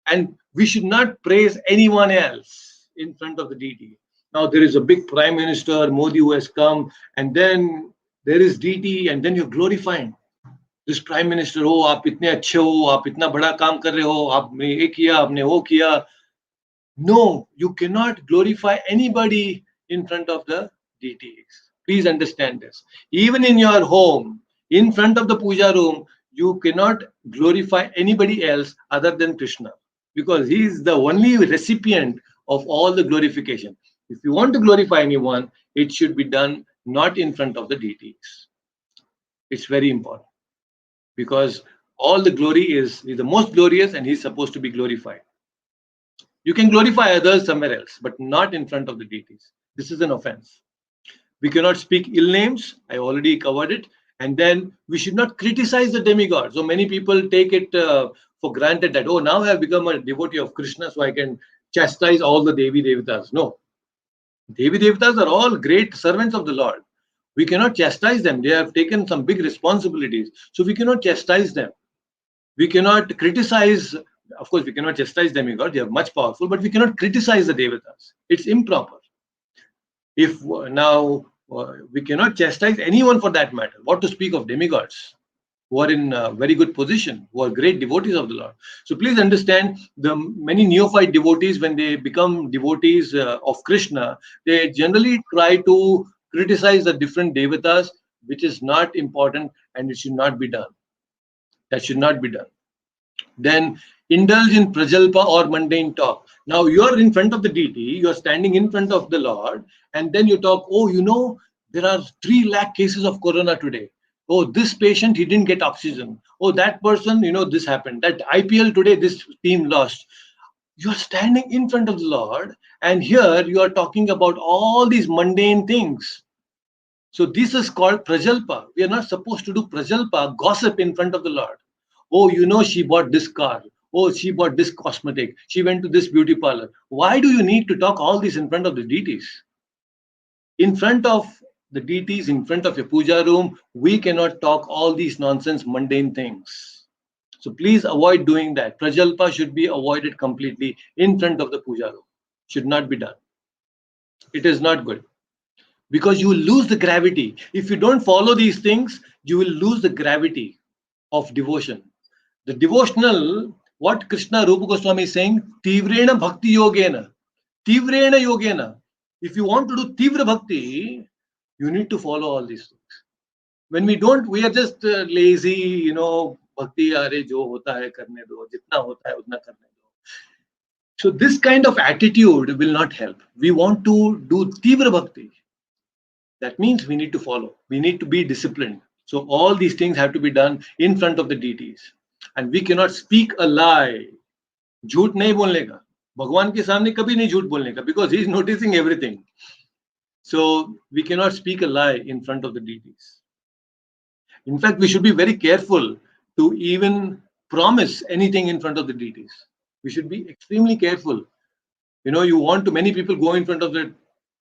And we should not praise anyone else in front of the deity. Now there is a big prime minister, Modi, who has come, and then there is deity, and then you're glorifying this prime minister. Oh, आप इतने अच्छे हो, आप इतना बड़ा काम कर रहे हो, आपने ये किया, आपने वो किया. No, you cannot glorify anybody in front of the deities. Please understand this. Even in your home, in front of the puja room, you cannot glorify anybody else other than Krishna, because he is the only recipient of all the glorification. If you want to glorify anyone, it should be done not in front of the deities. It's very important because all the glory is the most glorious and he's supposed to be glorified. You can glorify others somewhere else, but not in front of the deities. This is an offense. We cannot speak ill names. I already covered it. And then we should not criticize the demigod. So many people take it for granted that, oh, now I have become a devotee of Krishna, so I can chastise all the Devi Devatas. No. Devi Devatas are all great servants of the Lord. We cannot chastise them. They have taken some big responsibilities. So we cannot chastise them. We cannot criticize. Of course, we cannot chastise demigods. They are much powerful, but we cannot criticize the Devatas. It's improper. If now we cannot chastise anyone for that matter, what to speak of demigods who are in a very good position, who are great devotees of the Lord. So please understand, the many neophyte devotees, when they become devotees of Krishna, they generally try to criticize the different devatas, which is not important and it should not be done. That should not be done. Then indulge in prajalpa or mundane talk. Now you are in front of the deity, you are standing in front of the Lord, and then you talk, oh, you know, there are 3 lakh cases of corona today. Oh, this patient, he didn't get oxygen. Oh, that person, you know, this happened. That IPL today, this team lost. You are standing in front of the Lord, and here you are talking about all these mundane things. So this is called prajalpa. We are not supposed to do prajalpa, gossip in front of the Lord. Oh, you know, she bought this car. Oh, she bought this cosmetic. She went to this beauty parlor. Why do you need to talk all this in front of the deities? In front of the deities, in front of your puja room, we cannot talk all these nonsense, mundane things. So please avoid doing that. Prajalpa should be avoided completely in front of the puja room. Should not be done. It is not good, because you will lose the gravity. If you don't follow these things, you will lose the gravity of devotion. The devotional, what Krishna Rupa Goswami is saying, Tivrena Bhakti Yogena. Tivrena Yogena. If you want to do Tivra Bhakti, you need to follow all these things. When we don't, we are just lazy, you know, Bhakti, are jo hota hai karne do, jitna hota hai utna karne do. So this kind of attitude will not help. We want to do Tivra Bhakti. That means we need to follow. We need to be disciplined. So all these things have to be done in front of the deities. And we cannot speak a lie. झूठ नहीं बोलने का. भगवान के सामने कभी नहीं झूठ बोलने का, because he is noticing everything. So we cannot speak a lie in front of the deities. In fact, we should be very careful to even promise anything in front of the deities. We should be extremely careful. You know, you want to, many people go in front of the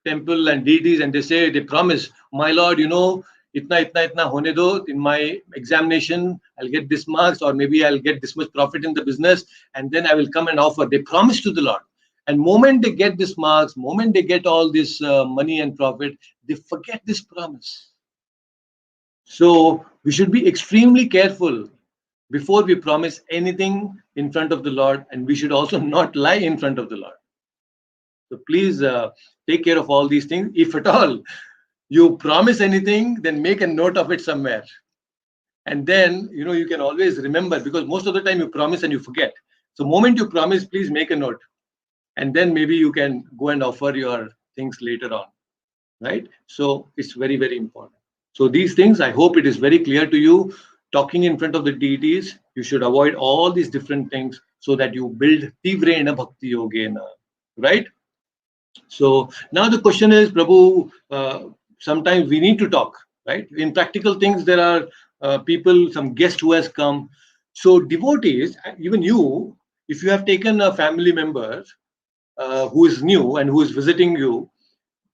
temple and deities and they say, they promise, my Lord, you know, itna hone do, in my examination I'll get this marks, or maybe I'll get this much profit in the business, and then I will come and offer. They promise to the Lord, and moment they get this marks, moment they get all this money and profit, they forget this promise. So we should be extremely careful before we promise anything in front of the Lord, and we should also not lie in front of the Lord. So please take care of all these things. If at all you promise anything, then make a note of it somewhere. And then, you can always remember, because most of the time you promise and you forget. So moment you promise, please make a note. And then maybe you can go and offer your things later on, right? So it's very, very important. So these things, I hope it is very clear to you. Talking in front of the deities, you should avoid all these different things so that you build tivrena bhakti yogena, right? So now the question is, Prabhu, sometimes we need to talk, right? In practical things, there are people, some guest who has come. So devotees, even you, if you have taken a family member who is new and who is visiting you,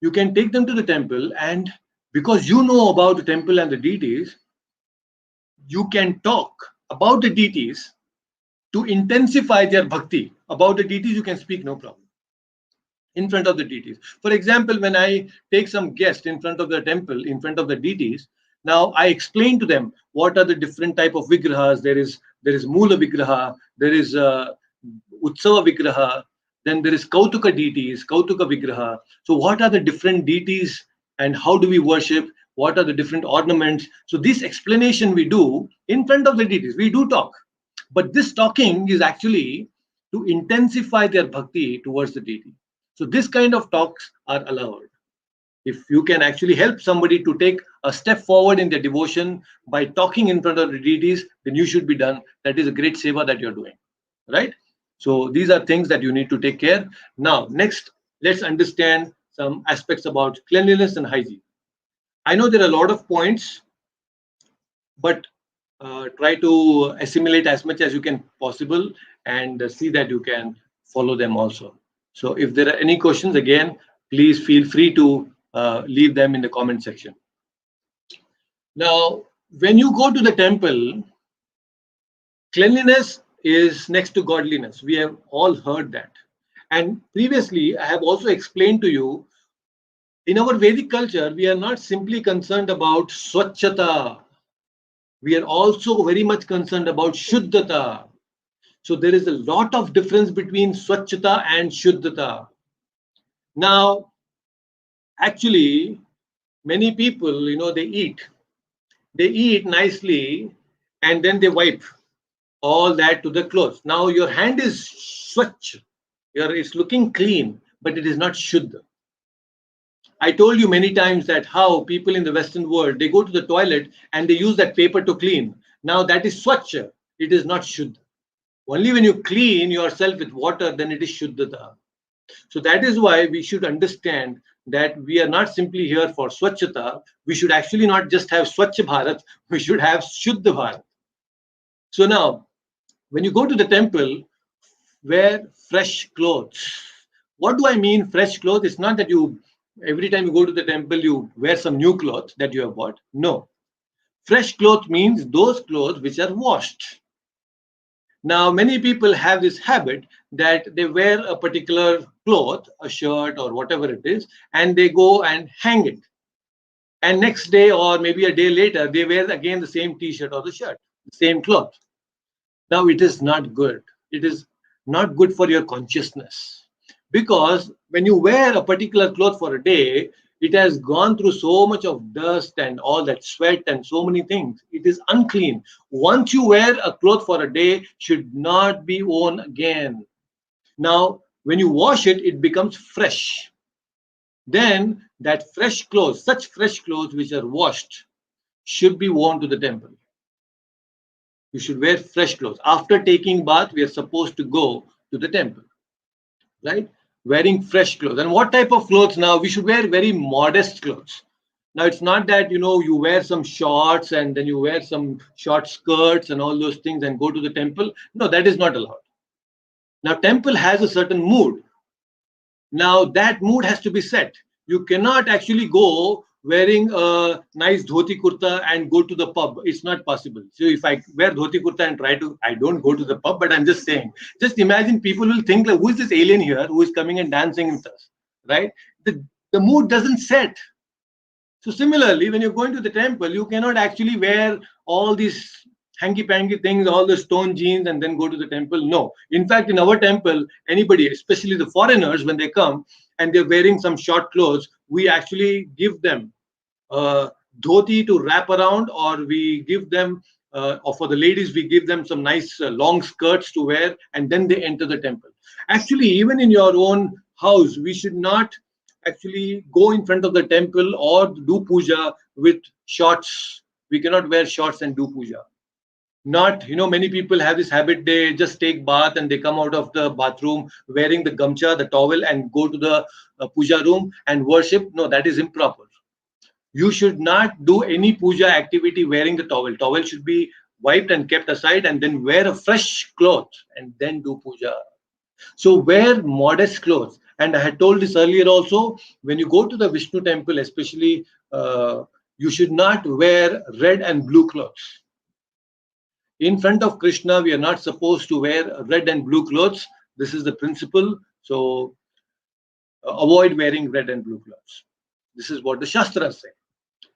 you can take them to the temple, and because you know about the temple and the deities, you can talk about the deities to intensify their bhakti. About the deities, you can speak, no problem, in front of the deities. For example, when I take some guest in front of the temple, in front of the deities, now I explain to them what are the different type of vigrahas. There is Mula Vigraha, there is Utsava Vigraha, then there is Kautuka deities, Kautuka Vigraha. So what are the different deities and how do we worship? What are the different ornaments? So this explanation we do in front of the deities. We do talk, but this talking is actually to intensify their bhakti towards the deity. So this kind of talks are allowed. If you can actually help somebody to take a step forward in their devotion by talking in front of the deities, then you should be done. That is a great seva that you're doing, right? So these are things that you need to take care. Now, next, let's understand some aspects about cleanliness and hygiene. I know there are a lot of points, but try to assimilate as much as you can possible and see that you can follow them also. So if there are any questions, again, please feel free to leave them in the comment section. Now, when you go to the temple, cleanliness is next to godliness. We have all heard that. And previously, I have also explained to you, in our Vedic culture, we are not simply concerned about swachhata. We are also very much concerned about shuddhata. So there is a lot of difference between swachhata and shuddhata. Now, actually, many people, they eat nicely, and then they wipe all that to the clothes. Now your hand is swachh, it's looking clean, but it is not shuddha. I told you many times that how people in the Western world, they go to the toilet and they use that paper to clean. Now that is swachh, it is not shuddha. Only when you clean yourself with water, then it is shuddhata. So that is why we should understand that we are not simply here for swachhata. We should actually not just have Swachh Bharat, we should have Shuddha Bharat. So now, when you go to the temple, wear fresh clothes. What do I mean fresh clothes? It's not that you, every time you go to the temple, you wear some new clothes that you have bought. No. Fresh clothes means those clothes which are washed. Now, many people have this habit that they wear a particular cloth, a shirt or whatever it is, and they go and hang it. And next day or maybe a day later, they wear again the same t-shirt or the shirt, the same cloth. Now, it is not good. It is not good for your consciousness. Because when you wear a particular cloth for a day, it has gone through so much of dust and all that sweat and so many things. It is unclean. Once you wear a cloth for a day, should not be worn again. Now, when you wash it, it becomes fresh. Then that fresh clothes, such fresh clothes which are washed, should be worn to the temple. You should wear fresh clothes. After taking bath, we are supposed to go to the temple, right? Wearing fresh clothes. And what type of clothes now? We should wear very modest clothes. Now, it's not that, you wear some shorts and then you wear some short skirts and all those things and go to the temple. No, that is not allowed. Now, temple has a certain mood. Now, that mood has to be set. You cannot actually go wearing a nice dhoti kurta and go to the pub. It's not possible. So if I wear dhoti kurta and I don't go to the pub, but I'm just saying, just imagine people will think like, who is this alien here who is coming and dancing with us, right? The mood doesn't set. So similarly, when you're going to the temple, you cannot actually wear all these hanky-panky things, all the stone jeans, and then go to the temple. No. In fact, in our temple, anybody, especially the foreigners, when they come and they're wearing some short clothes, we actually give them dhoti to wrap around, or we give them, or for the ladies, we give them some nice long skirts to wear, and then they enter the temple. Actually, even in your own house, we should not actually go in front of the temple or do puja with shorts. We cannot wear shorts and do puja. Not, many people have this habit, they just take bath and they come out of the bathroom wearing the gamcha, the towel, and go to the puja room and worship. No, that is improper. You should not do any puja activity wearing the towel. Towel should be wiped and kept aside, and then wear a fresh cloth and then do puja. So wear modest clothes. And I had told this earlier also, when you go to the Vishnu temple, especially, you should not wear red and blue clothes. In front of Krishna, we are not supposed to wear red and blue clothes. This is the principle. So avoid wearing red and blue clothes. This is what the Shastras say.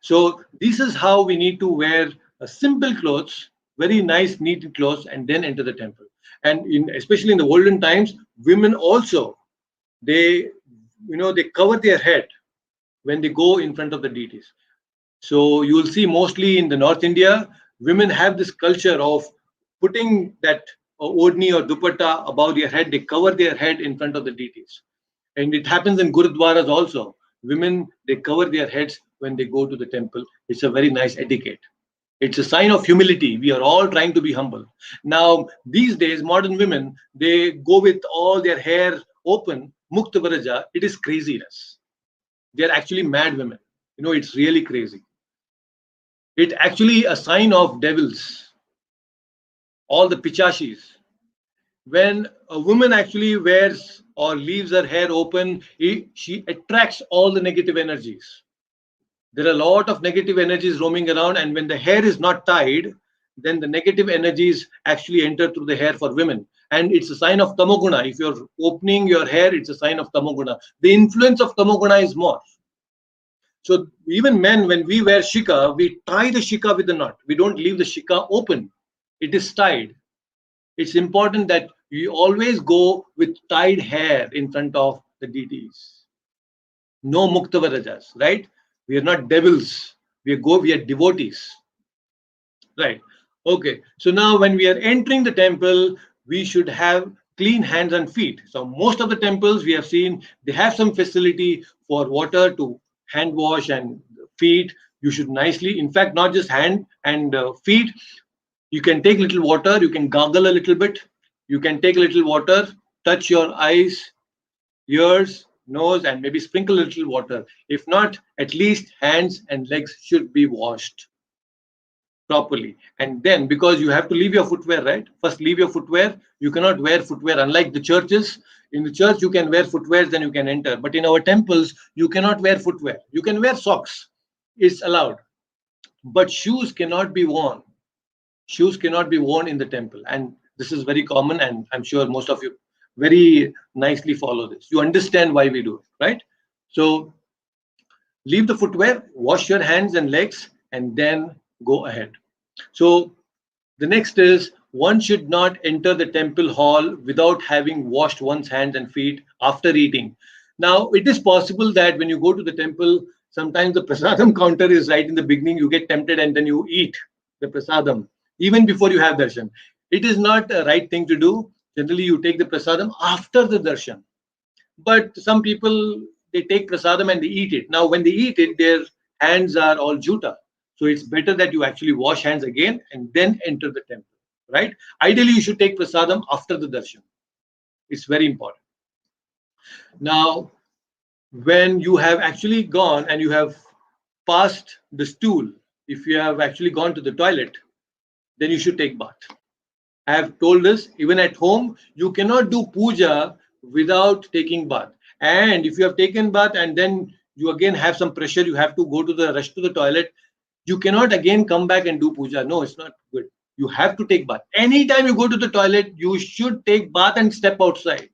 So this is how we need to wear simple clothes, very nice, neat clothes, and then enter the temple. And especially in the olden times, women also, they cover their head when they go in front of the deities. So you will see mostly in the North India, women have this culture of putting that odni or dupatta above their head. They cover their head in front of the deities. And it happens in Gurudwaras also. Women, they cover their heads when they go to the temple. It's a very nice etiquette. It's a sign of humility. We are all trying to be humble. Now, these days, modern women, they go with all their hair open, mukta varaja. It is craziness. They are actually mad women. It's really crazy. It's actually a sign of devils, all the pichashis. When a woman actually wears or leaves her hair open, she attracts all the negative energies. There are a lot of negative energies roaming around, and when the hair is not tied, then the negative energies actually enter through the hair for women. And it's a sign of tamoguna. If you're opening your hair, it's a sign of tamoguna. The influence of tamoguna is more. So even men, when we wear shika, we tie the shika with the knot. We don't leave the shika open. It is tied. It's important that we always go with tied hair in front of the deities. No muktavarajas, right? We are not devils. We are devotees. Right. Okay. So now when we are entering the temple, we should have clean hands and feet. So most of the temples we have seen, they have some facility for water to hand wash and feet. You should nicely, in fact, not just hand and feet. You can take little water, you can gargle a little bit, you can take a little water, touch your eyes, ears, nose, and maybe sprinkle a little water. If not, at least hands and legs should be washed properly. And then, because you have to leave your footwear, right? First, leave your footwear. You cannot wear footwear, unlike the churches. In the church, you can wear footwear, then you can enter. But in our temples, you cannot wear footwear. You can wear socks. It's allowed. But shoes cannot be worn. Shoes cannot be worn in the temple. And this is very common, and I'm sure most of you very nicely follow this. You understand why we do it, right? So leave the footwear, wash your hands and legs, and then go ahead. So the next is, one should not enter the temple hall without having washed one's hands and feet after eating. Now, it is possible that when you go to the temple, sometimes the prasadam counter is right in the beginning. You get tempted and then you eat the prasadam even before you have darshan. It is not a right thing to do. Generally, you take the prasadam after the darshan. But some people, they take prasadam and they eat it. Now, when they eat it, their hands are all juta. So it's better that you actually wash hands again and then enter the temple, right? Ideally, you should take prasadam after the darshan. It's very important. Now, when you have actually gone and you have passed the stool, if you have actually gone to the toilet, then you should take bath. I have told this, even at home, you cannot do puja without taking bath. And if you have taken bath and then you again have some pressure, you have to go to the rush to the toilet, you cannot again come back and do puja. No, it's not good. You have to take bath. Anytime you go to the toilet, you should take bath and step outside.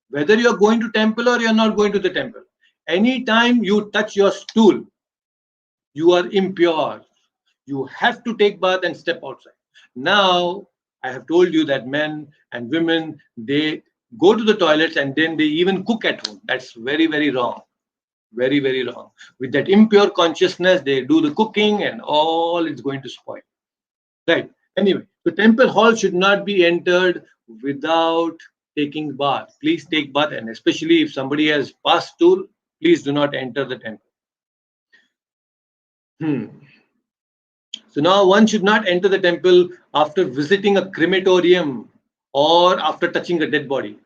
Whether you're going to temple or you're not going to the temple. Anytime you touch your stool, you are impure. You have to take bath and step outside. Now, I have told you that men and women, they go to the toilets and then they even cook at home. That's very, very wrong. Very, very wrong. With that impure consciousness, they do the cooking and all is going to spoil. Right. Anyway, the temple hall should not be entered without taking bath. Please take bath, and especially if somebody has passed stool, please do not enter the temple. So now one should not enter the temple after visiting a crematorium or after touching a dead body.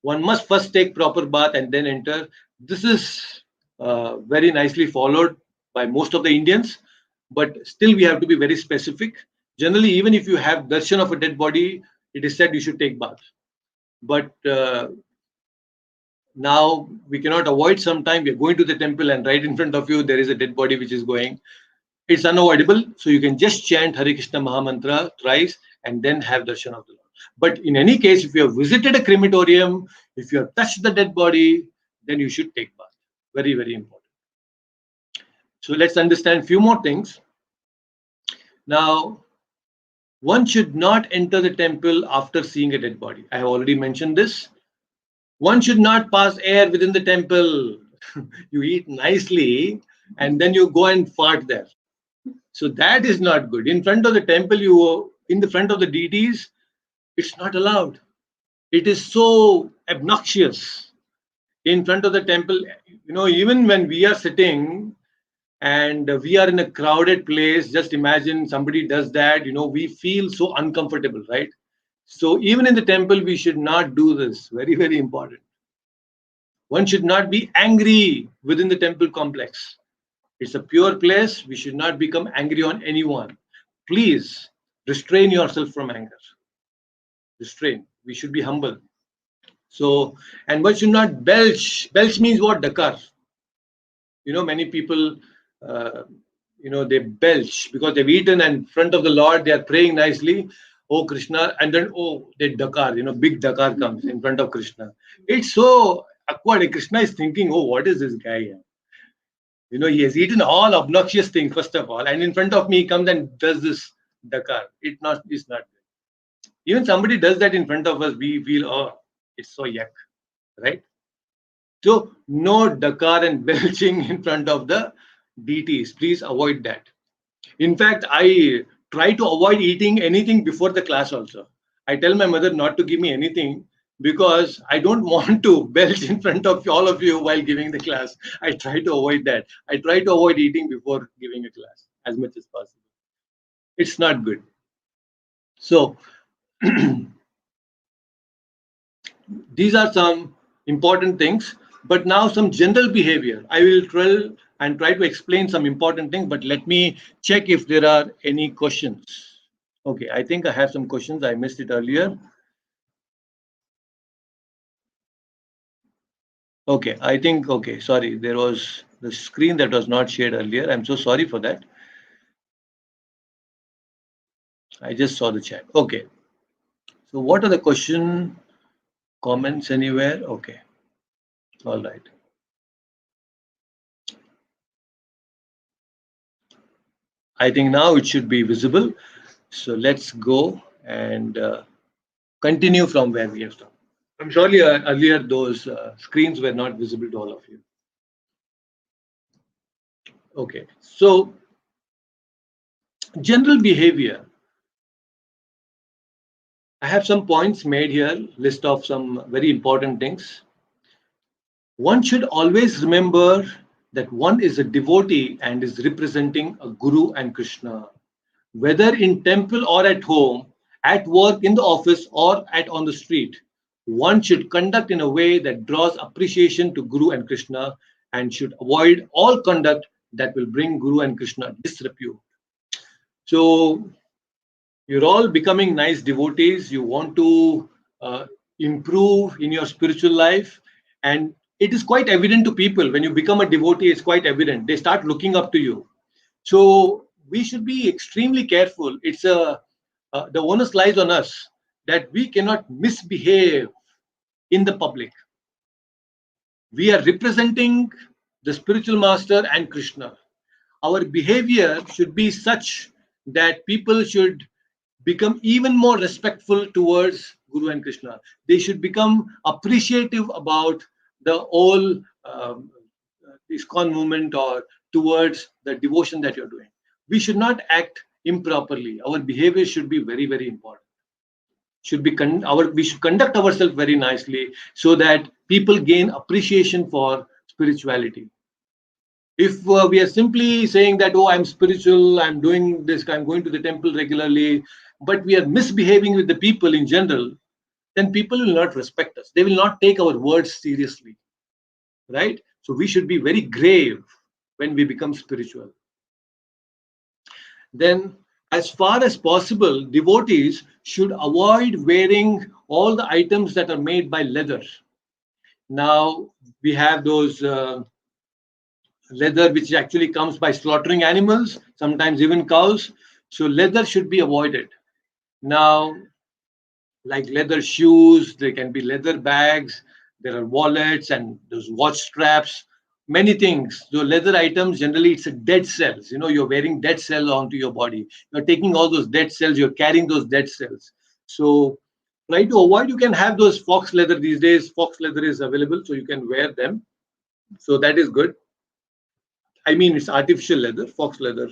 One must first take proper bath and then enter. This is very nicely followed by most of the Indians, but still we have to be very specific. Generally, even if you have darshan of a dead body, it is said you should take bath. But now we cannot avoid sometime. We're going to the temple and right in front of you, there is a dead body which is going. It's unavoidable. So you can just chant Hare Krishna Mahamantra thrice and then have darshan of the Lord. But in any case, if you have visited a crematorium, if you have touched the dead body, then you should take bath. Very, very important. So let's understand a few more things. Now, one should not enter the temple after seeing a dead body. I have already mentioned this. One should not pass air within the temple. You eat nicely and then you go and fart there. So that is not good. In front of the temple, in the front of the deities, it's not allowed. It is so obnoxious. In front of the temple, even when we are sitting and we are in a crowded place, just imagine somebody does that, we feel so uncomfortable, right? So even in the temple, we should not do this. Very, very important. One should not be angry within the temple complex. It's a pure place. We should not become angry on anyone. Please restrain yourself from anger. Restrain. We should be humble. So, and one should not belch. Belch means what? Dakar. Many people, they belch because they've eaten and in front of the Lord, they are praying nicely. Oh, Krishna. And then, they Dakar, big Dakar comes in front of Krishna. It's so awkward. Krishna is thinking, oh, what is this guy here? He has eaten all obnoxious things, first of all. And in front of me, he comes and does this Dakar. It's not good. Even somebody does that in front of us, we feel, oh, it's so yuck, right? So no Dakar and belching in front of the deities. Please avoid that. In fact, I try to avoid eating anything before the class also. I tell my mother not to give me anything because I don't want to belch in front of all of you while giving the class. I try to avoid that. I try to avoid eating before giving a class as much as possible. It's not good. So these are some important things, but now some general behavior. I will try to explain some important things, but let me check if there are any questions. Okay, I think I have some questions. I missed it earlier. Okay, sorry, there was the screen that was not shared earlier. I'm so sorry for that. I just saw the chat. Okay. So what are the question, comments anywhere? Okay. All right. I think now it should be visible. So let's go and continue from where we have stopped. I'm sorry earlier those screens were not visible to all of you. Okay. So general behavior. I have some points made here, list of some very important things. One should always remember that one is a devotee and is representing a Guru and Krishna. Whether in temple or at home, at work, in the office, or on the street, one should conduct in a way that draws appreciation to Guru and Krishna and should avoid all conduct that will bring Guru and Krishna disrepute. So you're all becoming nice devotees. You want to improve in your spiritual life. And it is quite evident to people. When you become a devotee, it's quite evident. They start looking up to you. So we should be extremely careful. The onus lies on us that we cannot misbehave in the public. We are representing the spiritual master and Krishna. Our behavior should be such that people should become even more respectful towards Guru and Krishna. They should become appreciative about the whole ISKCON movement or towards the devotion that you're doing. We should not act improperly. Our behavior should be very, very important. We should conduct ourselves very nicely so that people gain appreciation for spirituality. If we are simply saying that, oh, I'm spiritual, I'm doing this, I'm going to the temple regularly, but we are misbehaving with the people in general, then people will not respect us. They will not take our words seriously, right? So we should be very grave when we become spiritual. Then, as far as possible, devotees should avoid wearing all the items that are made by leather. Now, we have those leather which actually comes by slaughtering animals, sometimes even cows. So leather should be avoided. Now, like leather shoes, there can be leather bags, there are wallets and those watch straps, many things. So leather items, generally it's a dead cells. You're wearing dead cells onto your body. You're taking all those dead cells, you're carrying those dead cells. So try to avoid. You can have those fox leather these days. Fox leather is available, so you can wear them. So that is good. I mean, it's artificial leather, fox leather.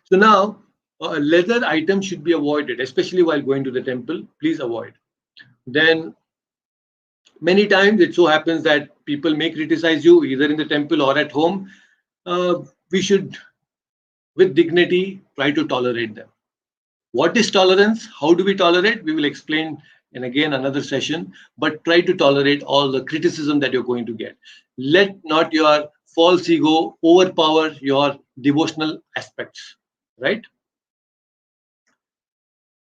So now, leather items should be avoided, especially while going to the temple. Please avoid. Then, many times it so happens that people may criticize you either in the temple or at home. We should, with dignity, try to tolerate them. What is tolerance? How do we tolerate? We will explain in again another session, but try to tolerate all the criticism that you're going to get. Let not your false ego overpower your devotional aspects, right?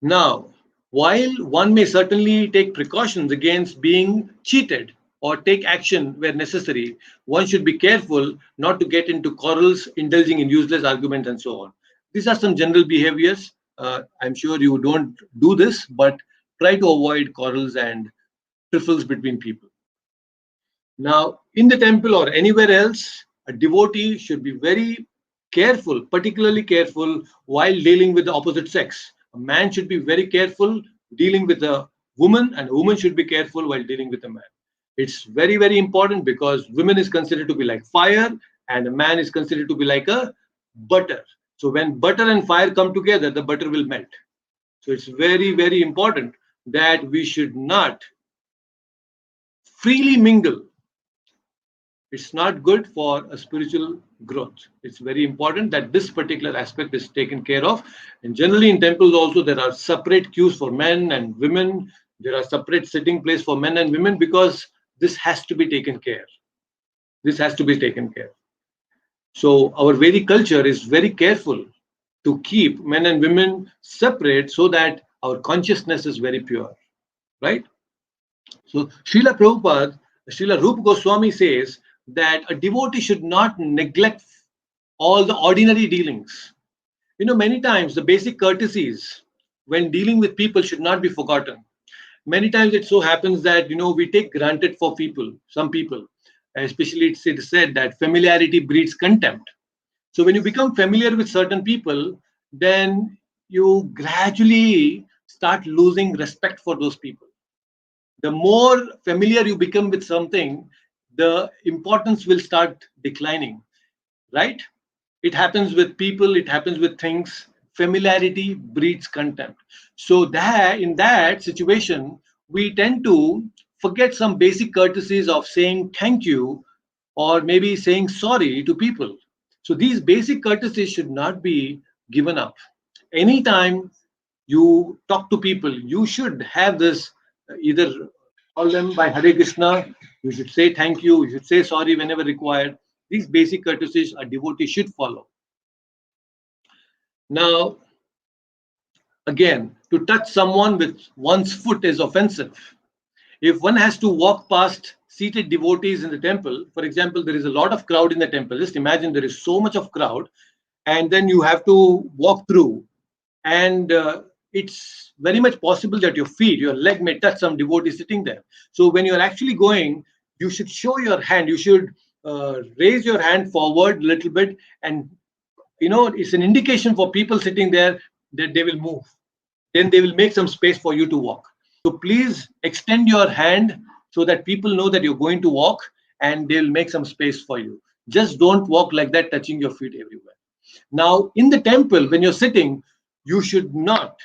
Now, while one may certainly take precautions against being cheated or take action where necessary, one should be careful not to get into quarrels, indulging in useless arguments, and so on. These are some general behaviors. I'm sure you don't do this, but try to avoid quarrels and trifles between people. Now, in the temple or anywhere else, a devotee should be very careful, particularly careful while dealing with the opposite sex. A man should be very careful dealing with a woman, and a woman should be careful while dealing with a man. It's very, very important because women is considered to be like fire and a man is considered to be like a butter. So when butter and fire come together, the butter will melt. So it's very, very important that we should not freely mingle. It's not good for a spiritual growth. It's very important that this particular aspect is taken care of. And generally in temples also, there are separate queues for men and women. There are separate sitting place for men and women because this has to be taken care. This has to be taken care. So our Vedic culture is very careful to keep men and women separate so that our consciousness is very pure, right? So Srila Prabhupada, Srila Rupa Goswami says that a devotee should not neglect all the ordinary dealings. Many times the basic courtesies when dealing with people should not be forgotten. Many times it so happens that, we take granted for people, some people, especially it is said that familiarity breeds contempt. So when you become familiar with certain people, then you gradually start losing respect for those people. The more familiar you become with something, the importance will start declining, right? It happens with people, it happens with things. Familiarity breeds contempt. So that in that situation, we tend to forget some basic courtesies of saying thank you or maybe saying sorry to people. So these basic courtesies should not be given up. Anytime you talk to people, you should have this either call them by Hare Krishna, you should say thank you should say sorry whenever required. These basic courtesies a devotee should follow. Now, again, to touch someone with one's foot is offensive. If one has to walk past seated devotees in the temple. For example, there is a lot of crowd in the temple. Just imagine there is so much of crowd, and then you have to walk through, and it's very much possible that your leg may touch some devotee sitting there. So when you're actually going, you should show your hand. You should raise your hand forward a little bit, and it's an indication for people sitting there that they will move. Then they will make some space for you to walk. So please extend your hand so that people know that you're going to walk, and they'll make some space for you. Just don't walk like that, touching your feet everywhere. Now, in the temple, when you're sitting, you should not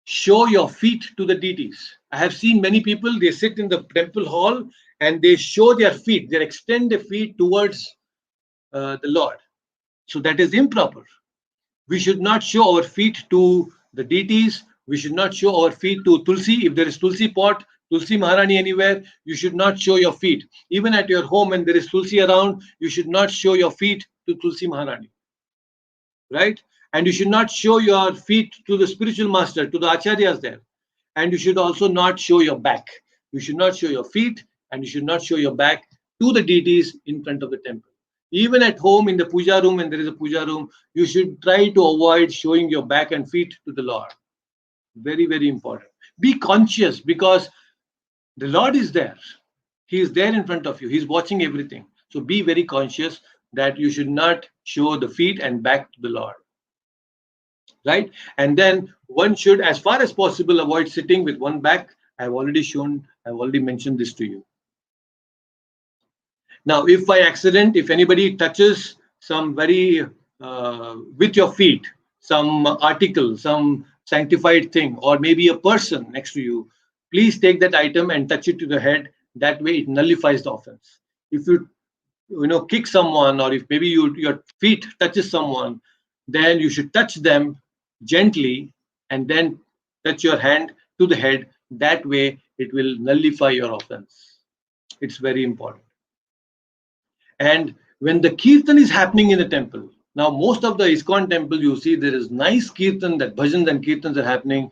show your feet to the deities. I have seen many people, they sit in the temple hall and they show their feet, they extend their feet towards the Lord. So that is improper. We should not show our feet to the deities. We should not show our feet to Tulsi. If there is Tulsi pot, Tulsi Maharani anywhere, you should not show your feet. Even at your home, when there is Tulsi around, you should not show your feet to Tulsi Maharani. Right? And you should not show your feet to the spiritual master, to the acharyas there. And you should also not show your back. You should not show your feet, and you should not show your back to the deities in front of the temple. Even at home, in the puja room, when there is a puja room, you should try to avoid showing your back and feet to the Lord. Very, very important. Be conscious, because the Lord is there. He is there in front of you. He's watching everything. So be very conscious that you should not show the feet and back to the Lord. Right? And then one should, as far as possible, avoid sitting with one back. I've already mentioned this to you. Now, if by accident, if anybody touches some with your feet, some article, some sanctified thing, or maybe a person next to you, please take that item and touch it to the head. That way it nullifies the offense. If you kick someone, or if maybe your feet touches someone, then you should touch them gently and then touch your hand to the head. That way it will nullify your offense. It's very important. And when the kirtan is happening in the temple, now most of the ISKCON temples, you see there is nice kirtan, that bhajans and kirtans are happening.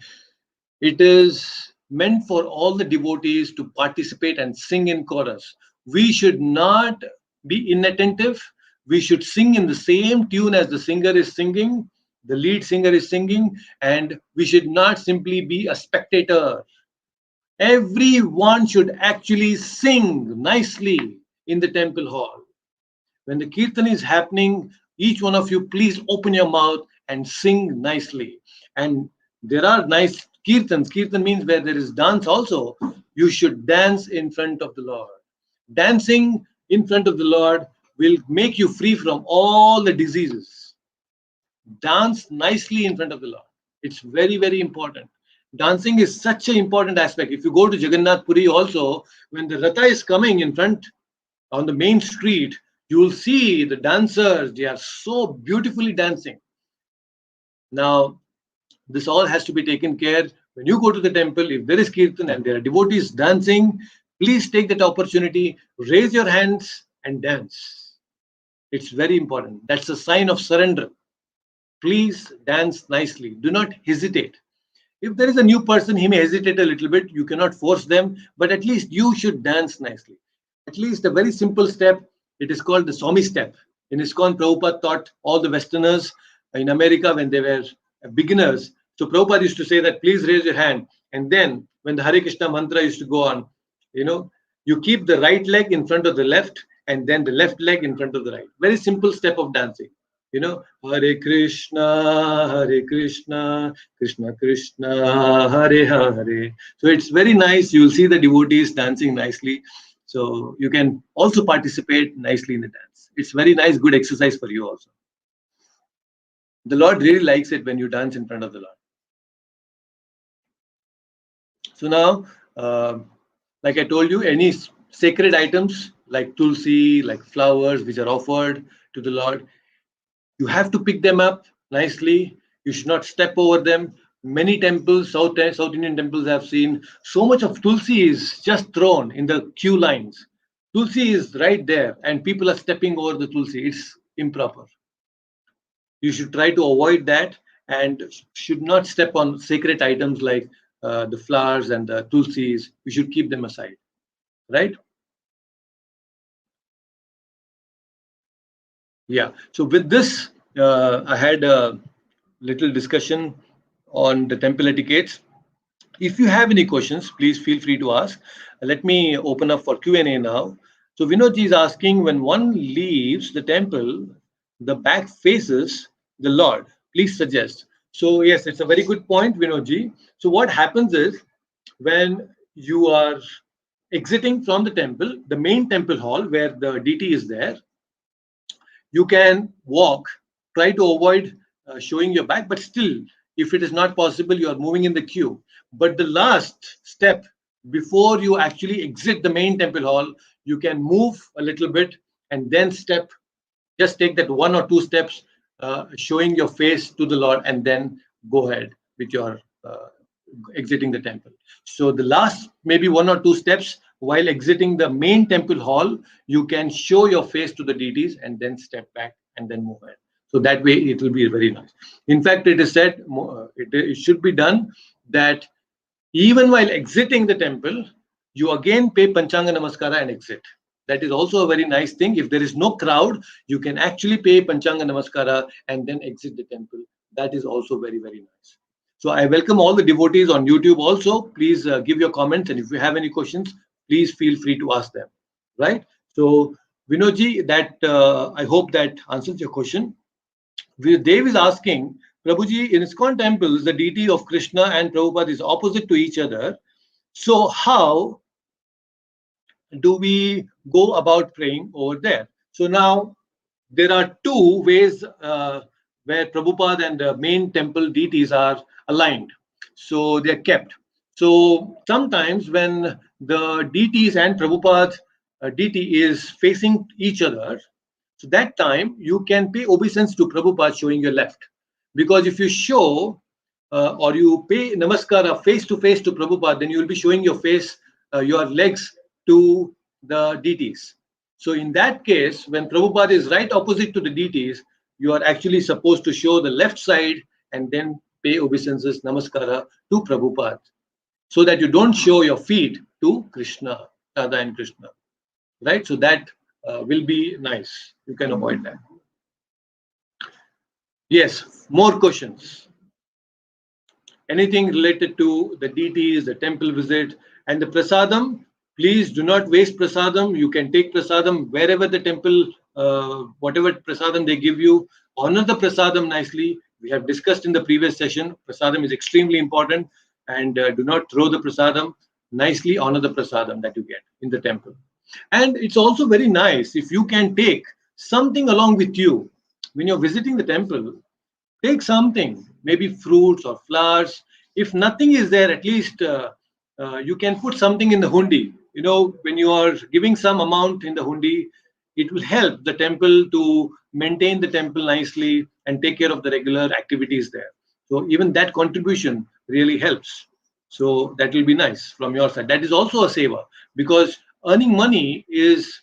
It is meant for all the devotees to participate and sing in chorus. We should not be inattentive. We should sing in the same tune as the singer is singing, the lead singer is singing, and we should not simply be a spectator. Everyone should actually sing nicely in the temple hall. When the kirtan is happening, each one of you, please open your mouth and sing nicely. And there are nice kirtans. Kirtan means where there is dance also. You should dance in front of the Lord. Dancing in front of the Lord will make you free from all the diseases. Dance nicely in front of the Lord. It's very, very important. Dancing is such an important aspect. If you go to Jagannath Puri also, when the Ratha is coming in front on the main street, you will see the dancers. They are so beautifully dancing. Now, this all has to be taken care. When you go to the temple, if there is kirtan and there are devotees dancing, please take that opportunity, raise your hands and dance. It's very important. That's a sign of surrender. Please dance nicely. Do not hesitate. If there is a new person, he may hesitate a little bit. You cannot force them, but at least you should dance nicely. At least a very simple step. It is called the Swami step. In ISKCON, Prabhupada taught all the Westerners in America when they were beginners. So Prabhupada used to say that please raise your hand. And then when the Hare Krishna mantra used to go on, you keep the right leg in front of the left and then the left leg in front of the right. Very simple step of dancing. Hare Krishna, Krishna Krishna, Hare Hare. So it's very nice. You'll see the devotees dancing nicely. So you can also participate nicely in the dance. It's very nice, good exercise for you also. The Lord really likes it when you dance in front of the Lord. So now, like I told you, any sacred items like tulsi, like flowers, which are offered to the Lord, you have to pick them up nicely. You should not step over them. Many temples, South Indian temples, have seen so much of tulsi is just thrown in the queue lines. Tulsi is right there and people are stepping over the tulsi. It's improper. You should try to avoid that and should not step on sacred items like the flowers and the tulsis. You should keep them aside, right? Yeah. So with this, I had a little discussion on the temple etiquettes. If you have any questions, please feel free to ask. Let me open up for Q&A now. So Vinodji is asking, when one leaves the temple, the back faces the Lord. Please suggest. So yes, it's a very good point, Vinodji. So what happens is, when you are exiting from the temple, the main temple hall where the deity is there, you can walk, try to avoid showing your back, but still, if it is not possible, you are moving in the queue. But the last step before you actually exit the main temple hall, you can move a little bit and then step, just take that 1 or 2 steps, showing your face to the Lord, and then go ahead with your exiting the temple. So the last maybe 1 or 2 steps while exiting the main temple hall, you can show your face to the deities and then step back and then move ahead. So that way it will be very nice. In fact, it is said, it should be done that even while exiting the temple, you again pay Panchanga Namaskara and exit. That is also a very nice thing. If there is no crowd, you can actually pay Panchanga Namaskara and then exit the temple. That is also very, very nice. So I welcome all the devotees on YouTube also. Please give your comments, and if you have any questions, please feel free to ask them. Right? So Vinodji, that I hope that answers your question. Dev is asking, Prabhuji, in ISKCON temples, the deity of Krishna and Prabhupada is opposite to each other. So how do we go about praying over there? So now there are two ways where Prabhupada and the main temple deities are aligned. So they are kept. So sometimes when the deities and Prabhupada deity is facing each other, so that time you can pay obeisance to Prabhupada showing your left. Because if you show or you pay namaskara face to face to Prabhupada, then you will be showing your face, your legs to the deities. So in that case, when Prabhupada is right opposite to the deities, you are actually supposed to show the left side and then pay obeisances, namaskara to Prabhupada, so that you don't show your feet to Krishna, Radha and Krishna. Right? So that will be nice. You can avoid that. Yes, more questions. Anything related to the deities, the temple visit, and the prasadam, please do not waste prasadam. You can take prasadam wherever the temple, whatever prasadam they give you, honor the prasadam nicely. We have discussed in the previous session, prasadam is extremely important, and do not throw the prasadam. Nicely honor the prasadam that you get in the temple. And it's also very nice if you can take something along with you when you're visiting the temple. Take something, maybe fruits or flowers. If nothing is there, at least you can put something in the hundi. You know, when you are giving some amount in the hundi, it will help the temple to maintain the temple nicely and take care of the regular activities there. So even that contribution really helps. So that will be nice from your side. That is also a seva, because earning money is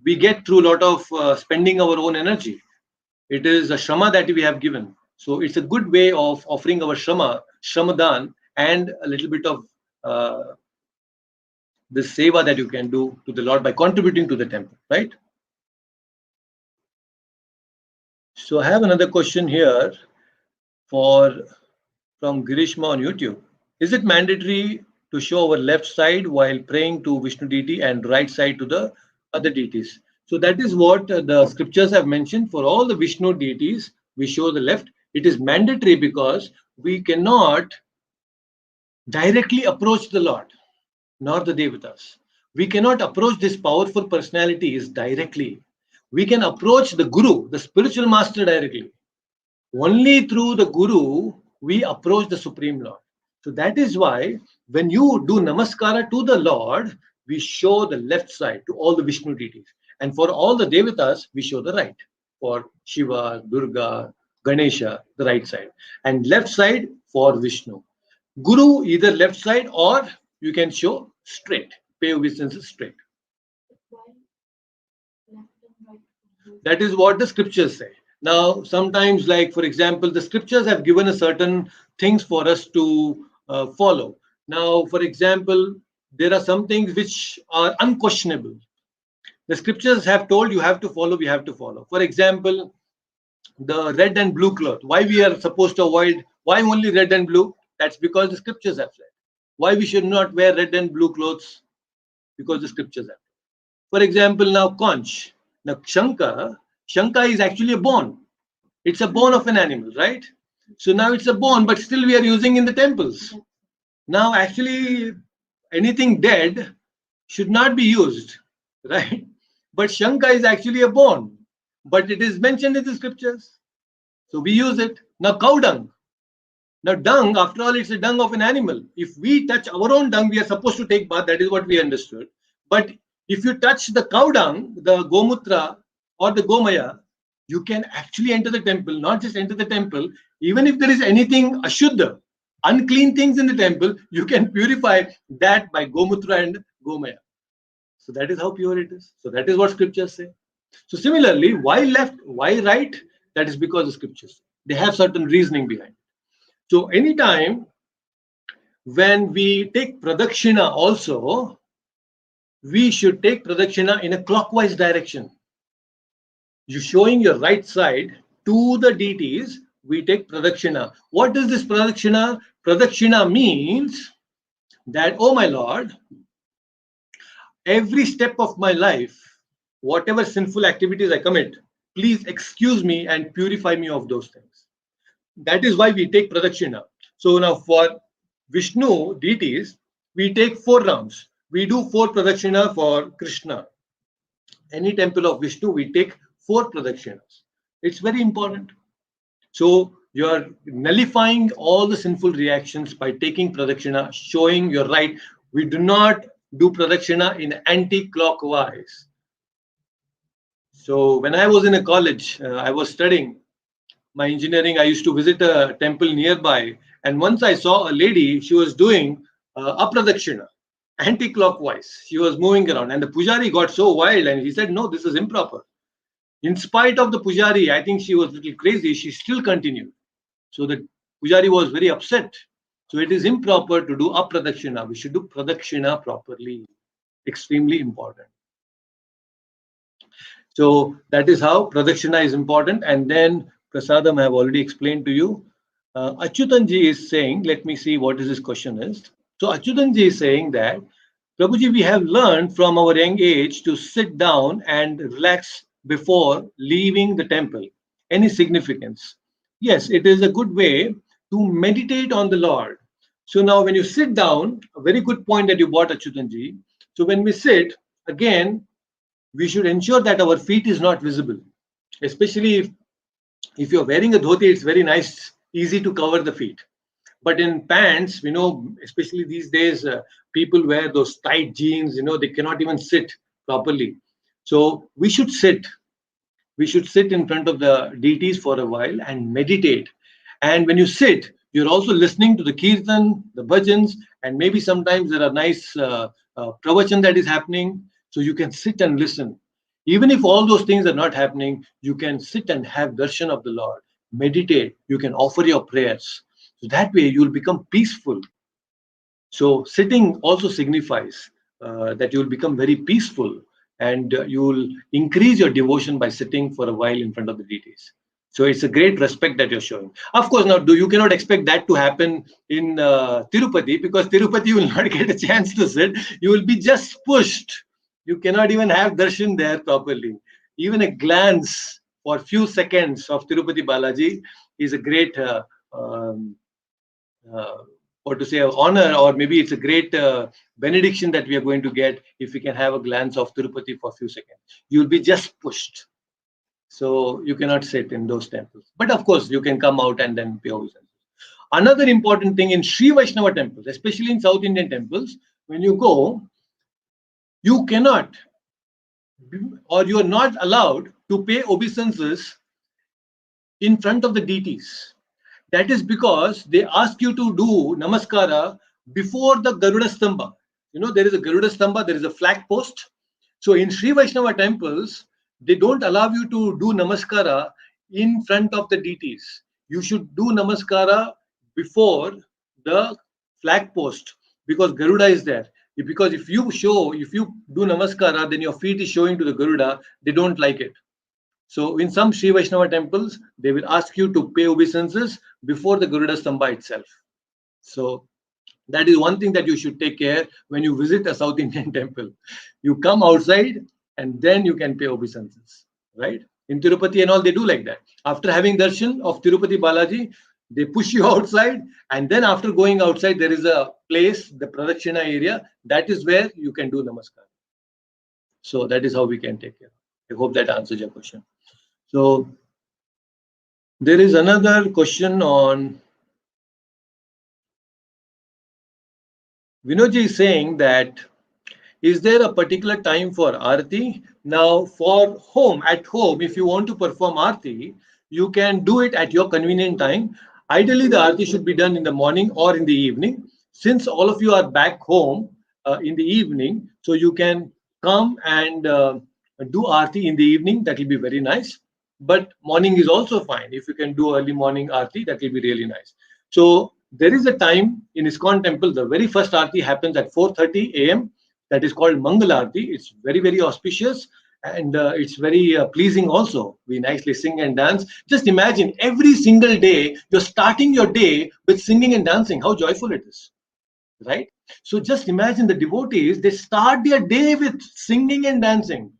we get through a lot of spending our own energy. It is a shrama that we have given. So it's a good way of offering our shramadan, and a little bit of the seva that you can do to the Lord by contributing to the temple, right? So I have another question here from Girishma on YouTube. Is it mandatory to show our left side while praying to Vishnu deity and right side to the other deities? So that is what the scriptures have mentioned. For all the Vishnu deities, we show the left. It is mandatory because we cannot directly approach the Lord, nor the Devatas. We cannot approach these powerful personalities directly. We can approach the Guru, the spiritual master, directly. Only through the Guru we approach the Supreme Lord. So that is why when you do namaskara to the Lord, we show the left side to all the Vishnu deities. And for all the Devatas, we show the right. For Shiva, Durga, Ganesha, the right side. And left side for Vishnu. Guru, either left side, or you can show straight. Pay obeisances straight. That is what the scriptures say. Now, sometimes, like for example, the scriptures have given a certain things for us to follow. Now, for example, there are some things which are unquestionable. The scriptures have told you have to follow, we have to follow. For example, the red and blue cloth. Why we are supposed to avoid? Why only red and blue? That's because the scriptures have said. Why we should not wear red and blue clothes? Because the scriptures have. For example, now conch. Now Shanka is actually a bone. It's a bone of an animal, right? So now it's a bone, but still we are using in the temples. Now actually anything dead should not be used, right? But Shanka is actually a bone, but it is mentioned in the scriptures. So we use it. Now cow dung. Now dung, after all, it's the dung of an animal. If we touch our own dung, we are supposed to take bath. That is what we understood. But if you touch the cow dung, the gomutra or the gomaya, you can actually enter the temple. Not just enter the temple. Even if there is anything ashuddha, unclean things in the temple, you can purify that by gomutra and gomaya. So that is how pure it is. So that is what scriptures say. So similarly, why left, why right? That is because the scriptures. They have certain reasoning behind it. So anytime when we take pradakshina also, we should take pradakshina in a clockwise direction. You showing your right side to the deities, we take pradakshina. What is this pradakshina? Pradakshina means that, oh my Lord, every step of my life, whatever sinful activities I commit, please excuse me and purify me of those things. That is why we take pradakshina. So now for Vishnu deities, we take 4 rounds. We do 4 pradakshina for Krishna. Any temple of Vishnu, we take 4 pradakshinas. It's very important. So you are nullifying all the sinful reactions by taking pradakshina, showing your right. We do not do pradakshina in anti-clockwise. So when I was in a college, I was studying my engineering. I used to visit a temple nearby, and once I saw a lady. She was doing a pradakshina, anti-clockwise. She was moving around, and the pujari got so wild, and he said, "No, this is improper." In spite of the pujari, I think she was a little crazy. She still continued. So the pujari was very upset. So it is improper to do apradakshina. We should do pradakshina properly. Extremely important. So that is how pradakshina is important. And then prasadam I have already explained to you. Achyutanji is saying, let me see what his question is. So Achyutanji is saying that, Prabhuji, we have learned from our young age to sit down and relax before leaving the temple. Any significance? Yes, it is a good way to meditate on the Lord. So now when you sit down, a very good point that you brought, Achyutanji. So when we sit, again, we should ensure that our feet is not visible, especially if you're wearing a dhoti. It's very nice, easy to cover the feet. But in pants, especially these days, people wear those tight jeans. They cannot even sit properly. So we should sit. We should sit in front of the deities for a while and meditate. And when you sit, you're also listening to the kirtan, the bhajans, and maybe sometimes there are nice pravachan that is happening. So you can sit and listen. Even if all those things are not happening, you can sit and have darshan of the Lord, meditate. You can offer your prayers. So that way you will become peaceful. So sitting also signifies that you will become very peaceful, and you will increase your devotion by sitting for a while in front of the deities. So it's a great respect that you're showing. Of course, now you cannot expect that to happen in Tirupati, because Tirupati will not get a chance to sit. You will be just pushed. You cannot even have darshan there properly. Even a glance for few seconds of Tirupati Balaji is a great or to say honor, or maybe it's a great benediction that we are going to get if we can have a glance of Tirupati for a few seconds. You'll be just pushed. So you cannot sit in those temples. But of course, you can come out and then pay obeisances. Another important thing in Sri Vaishnava temples, especially in South Indian temples, when you go, you cannot, or you are not allowed to pay obeisances in front of the deities. That is because they ask you to do namaskara before the Garuda Stamba. There is a Garuda Stamba, there is a flag post. So in Sri Vaishnava temples, they don't allow you to do namaskara in front of the deities. You should do namaskara before the flag post, because Garuda is there. Because if you do namaskara, then your feet is showing to the Garuda, they don't like it. So in some Sri Vaishnava temples, they will ask you to pay obeisances before the Garuda Stamba itself. So that is one thing that you should take care when you visit a South Indian temple. You come outside and then you can pay obeisances, right? In Tirupati and all, they do like that. After having darshan of Tirupati Balaji, they push you outside, and then after going outside, there is a place, the Pradakshina area, that is where you can do namaskar. So that is how we can take care. I hope that answers your question. So there is another question on Vinodji is saying that, is there a particular time for Aarti? Now, at home, if you want to perform Aarti, you can do it at your convenient time. Ideally, the Aarti should be done in the morning or in the evening. Since all of you are back home in the evening, so you can come and do Aarti in the evening. That will be very nice. But morning is also fine. If you can do early morning Aarti, that will be really nice. So there is a time in ISKCON temple, the very first Aarti happens at 4:30 a.m. That is called Mangal Aarti. It's very, very auspicious, and it's very pleasing also. We nicely sing and dance. Just imagine every single day, you're starting your day with singing and dancing. How joyful it is, right? So just imagine the devotees, they start their day with singing and dancing.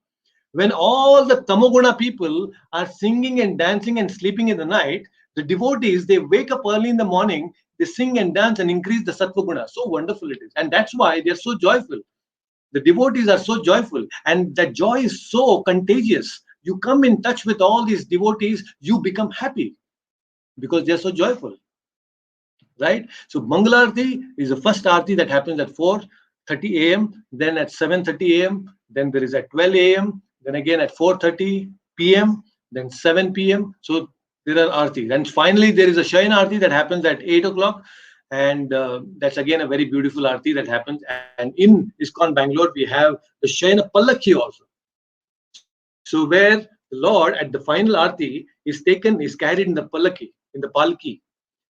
When all the Tamoguna people are singing and dancing and sleeping in the night, the devotees, they wake up early in the morning, they sing and dance and increase the Sattva Guna. So wonderful it is. And that's why they're so joyful. The devotees are so joyful, and that joy is so contagious. You come in touch with all these devotees, you become happy because they're so joyful, right? So Mangalarti is the first Aarti that happens at 4:30 a.m., then at 7:30 a.m., then there is at 12 a.m., then again at 4:30 p.m., then 7 p.m. So there are Aarti. And finally, there is a Shayan Aarti that happens at 8 o'clock. And that's again a very beautiful Aarti that happens. And in ISKCON Bangalore, we have the Shayana Pallaki also. So where the Lord at the final Aarti is carried in the Palki.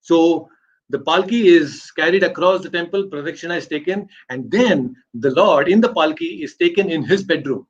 So the Palki is carried across the temple, Pradakshina is taken, and then the Lord in the Palki is taken in his bedroom.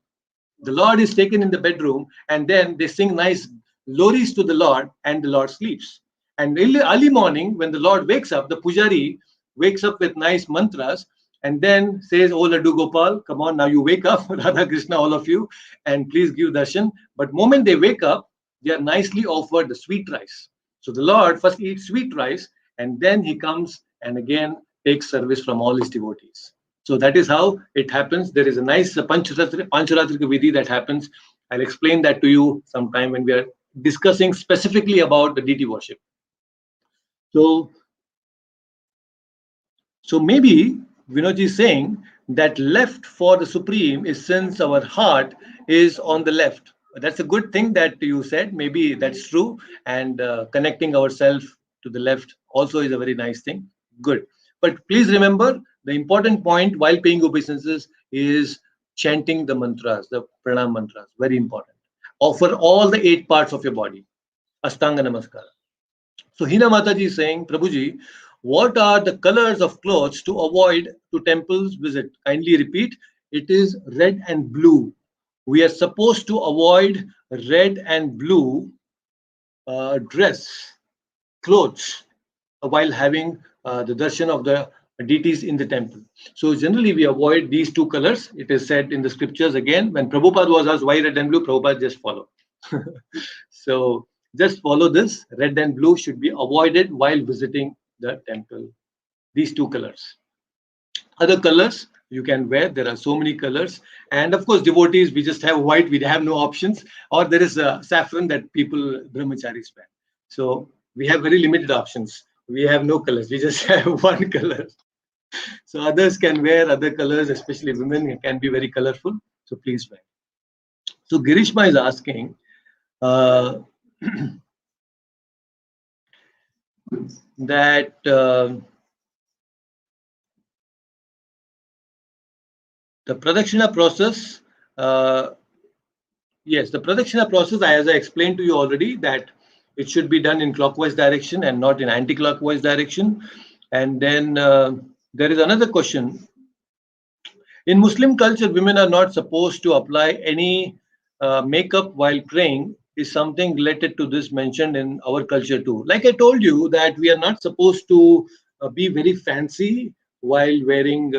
The Lord is taken in the bedroom, and then they sing nice glories to the Lord, and the Lord sleeps. And early morning, when the Lord wakes up, the Pujari wakes up with nice mantras and then says, "Oh Laddu Gopal, come on, now you wake up, Radha Krishna, all of you, and please give darshan." But moment they wake up, they are nicely offered the sweet rice. So the Lord first eats sweet rice, and then he comes and again takes service from all his devotees. So that is how it happens. There is a nice Pancharatrika Vidhi that happens. I'll explain that to you sometime when we are discussing specifically about the deity worship. So maybe Vinodji is saying that left for the Supreme is since our heart is on the left. That's a good thing that you said. Maybe that's true. And connecting ourselves to the left also is a very nice thing. Good. But please remember, the important point while paying obeisances is chanting the mantras, the Pranam Mantras. Very important. Offer all the 8 parts of your body. Astanga Namaskara. So Hina Mataji is saying, Prabhuji, what are the colors of clothes to avoid to temples visit? Kindly repeat. It is red and blue. We are supposed to avoid red and blue clothes while having the darshan of the deities in the temple. So generally we avoid these 2 colors. It is said in the scriptures again, when Prabhupada was asked why red and blue, Prabhupada just follow. So just follow this. Red and blue should be avoided while visiting the temple. These 2 colors. Other colors you can wear. There are so many colors. And of course, devotees, we just have white. We have no options. Or there is a saffron that people, brahmacharis wear. So we have very limited options. We have no colors. We just have 1 color. So others can wear other colors, especially women can be very colorful. So please wear. So Girishma is asking, that the Pradakshina process, yes, the Pradakshina process, as I explained to you already, that it should be done in clockwise direction and not in anti-clockwise direction. And then there is another question In Muslim culture, women are not supposed to apply any makeup while praying, is something related to this mentioned in our culture too. Like I told you, that we are not supposed to be very fancy while wearing,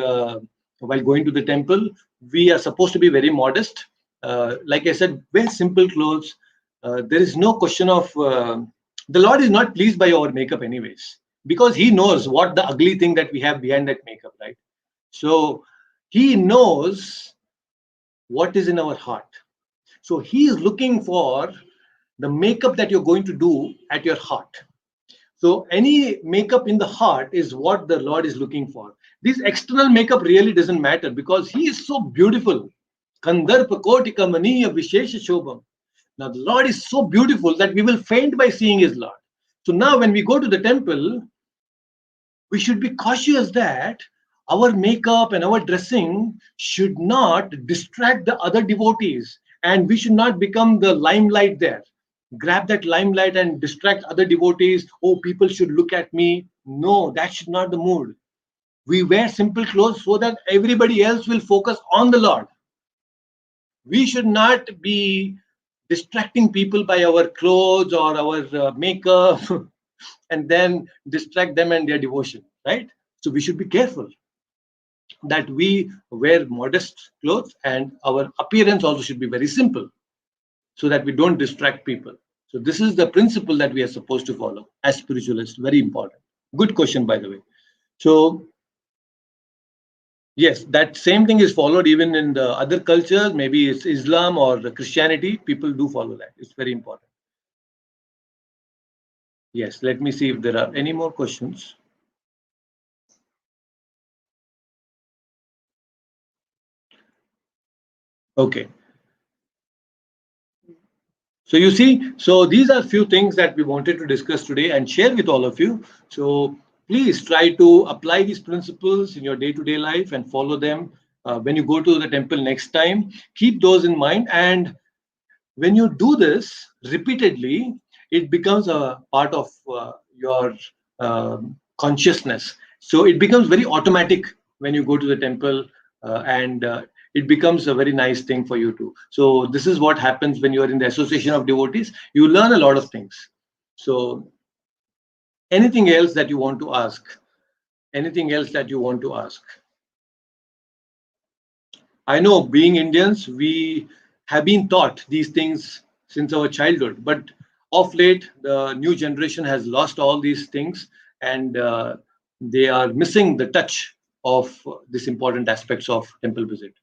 while going to the temple. We are supposed to be very modest. Like I said, wear simple clothes. There is no question of the Lord is not pleased by our makeup, anyways, because He knows what the ugly thing that we have behind that makeup, right? So He knows what is in our heart. So He is looking for the makeup that you're going to do at your heart. So any makeup in the heart is what the Lord is looking for. This external makeup really doesn't matter because He is so beautiful. Kandarpa kotika maniya vishesha shobham. Now the Lord is so beautiful that we will faint by seeing His Lord. So now when we go to the temple, we should be cautious that our makeup and our dressing should not distract the other devotees, and we should not become the limelight there. Grab that limelight and distract other devotees. Oh, people should look at me. No, that should not be the mood. We wear simple clothes so that everybody else will focus on the Lord. We should not be distracting people by our clothes or our makeup and then distract them and their devotion, right? So we should be careful that we wear modest clothes, and our appearance also should be very simple so that we don't distract people. So this is the principle that we are supposed to follow as spiritualists. Very important. Good question, by the way. So yes, that same thing is followed even in the other cultures. Maybe it's Islam or the Christianity. People do follow that. It's very important. Yes, let me see if there are any more questions. Okay. So you see, so these are few things that we wanted to discuss today and share with all of you. So please try to apply these principles in your day-to-day life and follow them when you go to the temple next time. Keep those in mind, and when you do this repeatedly, it becomes a part of your consciousness. So it becomes very automatic when you go to the temple, and it becomes a very nice thing for you too. So this is what happens when you are in the association of devotees. You learn a lot of things. So anything else that you want to ask? Anything else that you want to ask? I know, being Indians, we have been taught these things since our childhood, but of late, the new generation has lost all these things, and they are missing the touch of these important aspects of temple visit.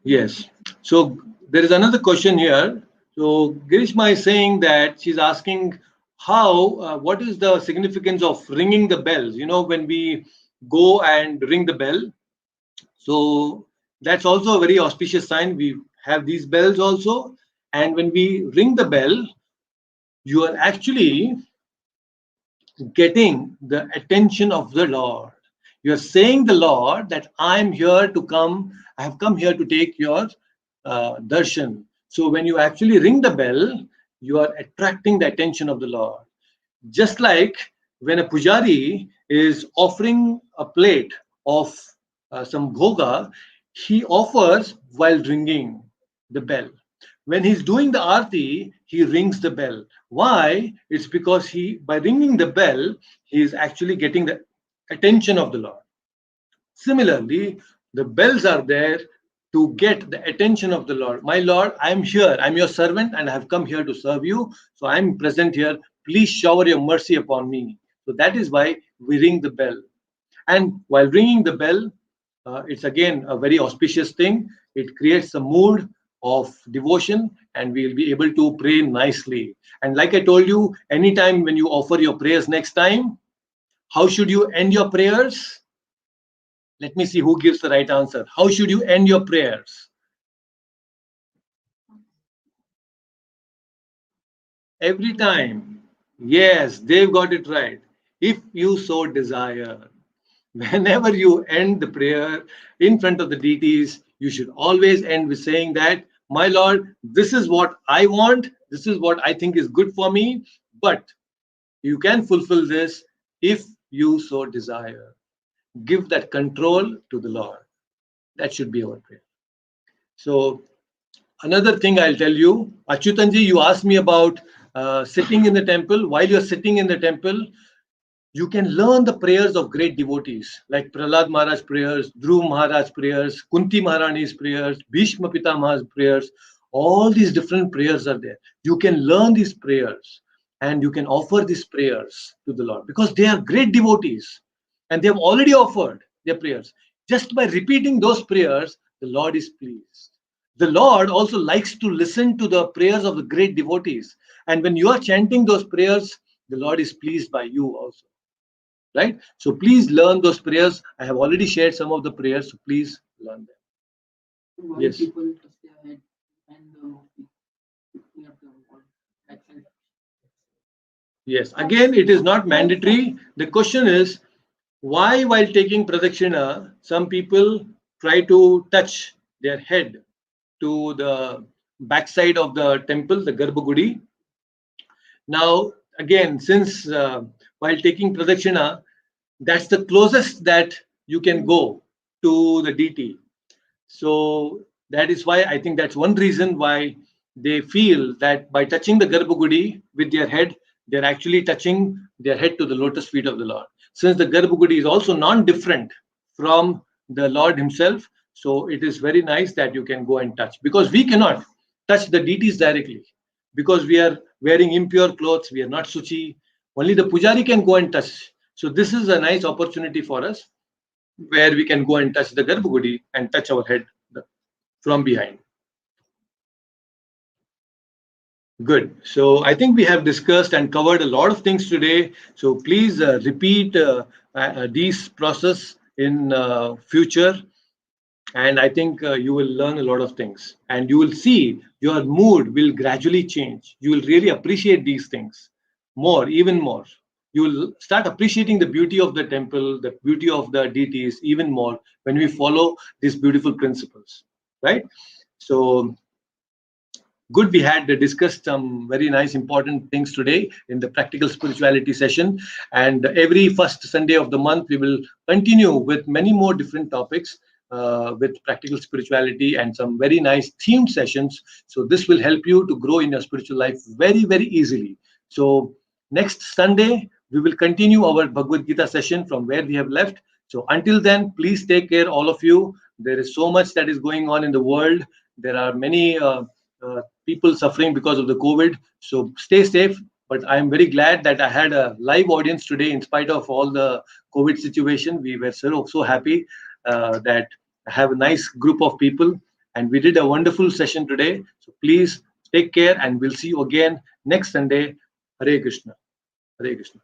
Yes. So there is another question here. So Girishma is saying that she's asking how, what is the significance of ringing the bells? You know, when we go and ring the bell, so that's also a very auspicious sign. We have these bells also. And when we ring the bell, you are actually getting the attention of the Lord. You are saying the Lord that I'm here to come, I have come here to take your darshan. So when you actually ring the bell, you are attracting the attention of the Lord. Just like when a pujari is offering a plate of some bhoga, he offers while ringing the bell. When he's doing the Aarti, he rings the bell. Why? It's because by ringing the bell, he is actually getting the attention of the Lord. Similarly, the bells are there to get the attention of the Lord. My Lord, I am here. I'm your servant and I have come here to serve you. So I'm present here. Please shower your mercy upon me. So that is why we ring the bell. And while ringing the bell, it's again a very auspicious thing. It creates a mood of devotion, and we'll be able to pray nicely. And like I told you, anytime when you offer your prayers next time, how should you end your prayers? Let me see who gives the right answer. How should you end your prayers? Every time. Yes, they've got it right. If you so desire. Whenever you end the prayer in front of the deities, you should always end with saying that, my Lord, this is what I want, this is what I think is good for me, but you can fulfill this if you so desire. Give that control to the Lord. That should be our prayer. So another thing I'll tell you, Achyutanji, you asked me about sitting in the temple. While you're sitting in the temple, you can learn the prayers of great devotees like Prahlad Maharaj prayers, Dhruv Maharaj prayers, Kunti Maharani's prayers, Bhishma Pitamaha's prayers. All these different prayers are there. You can learn these prayers and you can offer these prayers to the Lord because they are great devotees and they have already offered their prayers. Just by repeating those prayers, the Lord is pleased. The Lord also likes to listen to the prayers of the great devotees. And when you are chanting those prayers, the Lord is pleased by you also. Right? So please learn those prayers. I have already shared some of the prayers, so please learn them. Why Yes. people touch their head and looking at the wall. Yes. Again, it is not mandatory. The question is, why while taking pradakshina, some people try to touch their head to the backside of the temple, the Garbhagudi. Now, again, since while taking pradakshina, that's the closest that you can go to the deity. So that is why I think that's one reason why they feel that by touching the Garbhagudi with their head, they're actually touching their head to the lotus feet of the Lord. Since the Garbhagudi is also non-different from the Lord himself, so it is very nice that you can go and touch, because we cannot touch the deities directly because we are wearing impure clothes, we are not suchi. Only the pujari can go and touch. So this is a nice opportunity for us where we can go and touch the Garbhagudi and touch our head from behind. Good. So I think we have discussed and covered a lot of things today. So please repeat these process in future, and I think you will learn a lot of things, and you will see your mood will gradually change. You will really appreciate these things more, even more. You will start appreciating the beauty of the temple, the beauty of the deities even more when we follow these beautiful principles, right? So good, we had discussed some very nice important things today in the practical spirituality session, and every first Sunday of the month we will continue with many more different topics with practical spirituality and some very nice themed sessions. So this will help you to grow in your spiritual life very, very easily. So next Sunday we will continue our Bhagavad Gita session from where we have left. So until then, please take care, all of you. There is so much that is going on in the world. There are many people suffering because of the COVID. So stay safe. But I am very glad that I had a live audience today in spite of all the COVID situation. We were so happy that I have a nice group of people, and we did a wonderful session today. So please take care, and we'll see you again next Sunday. Hare Krishna. Hare Krishna.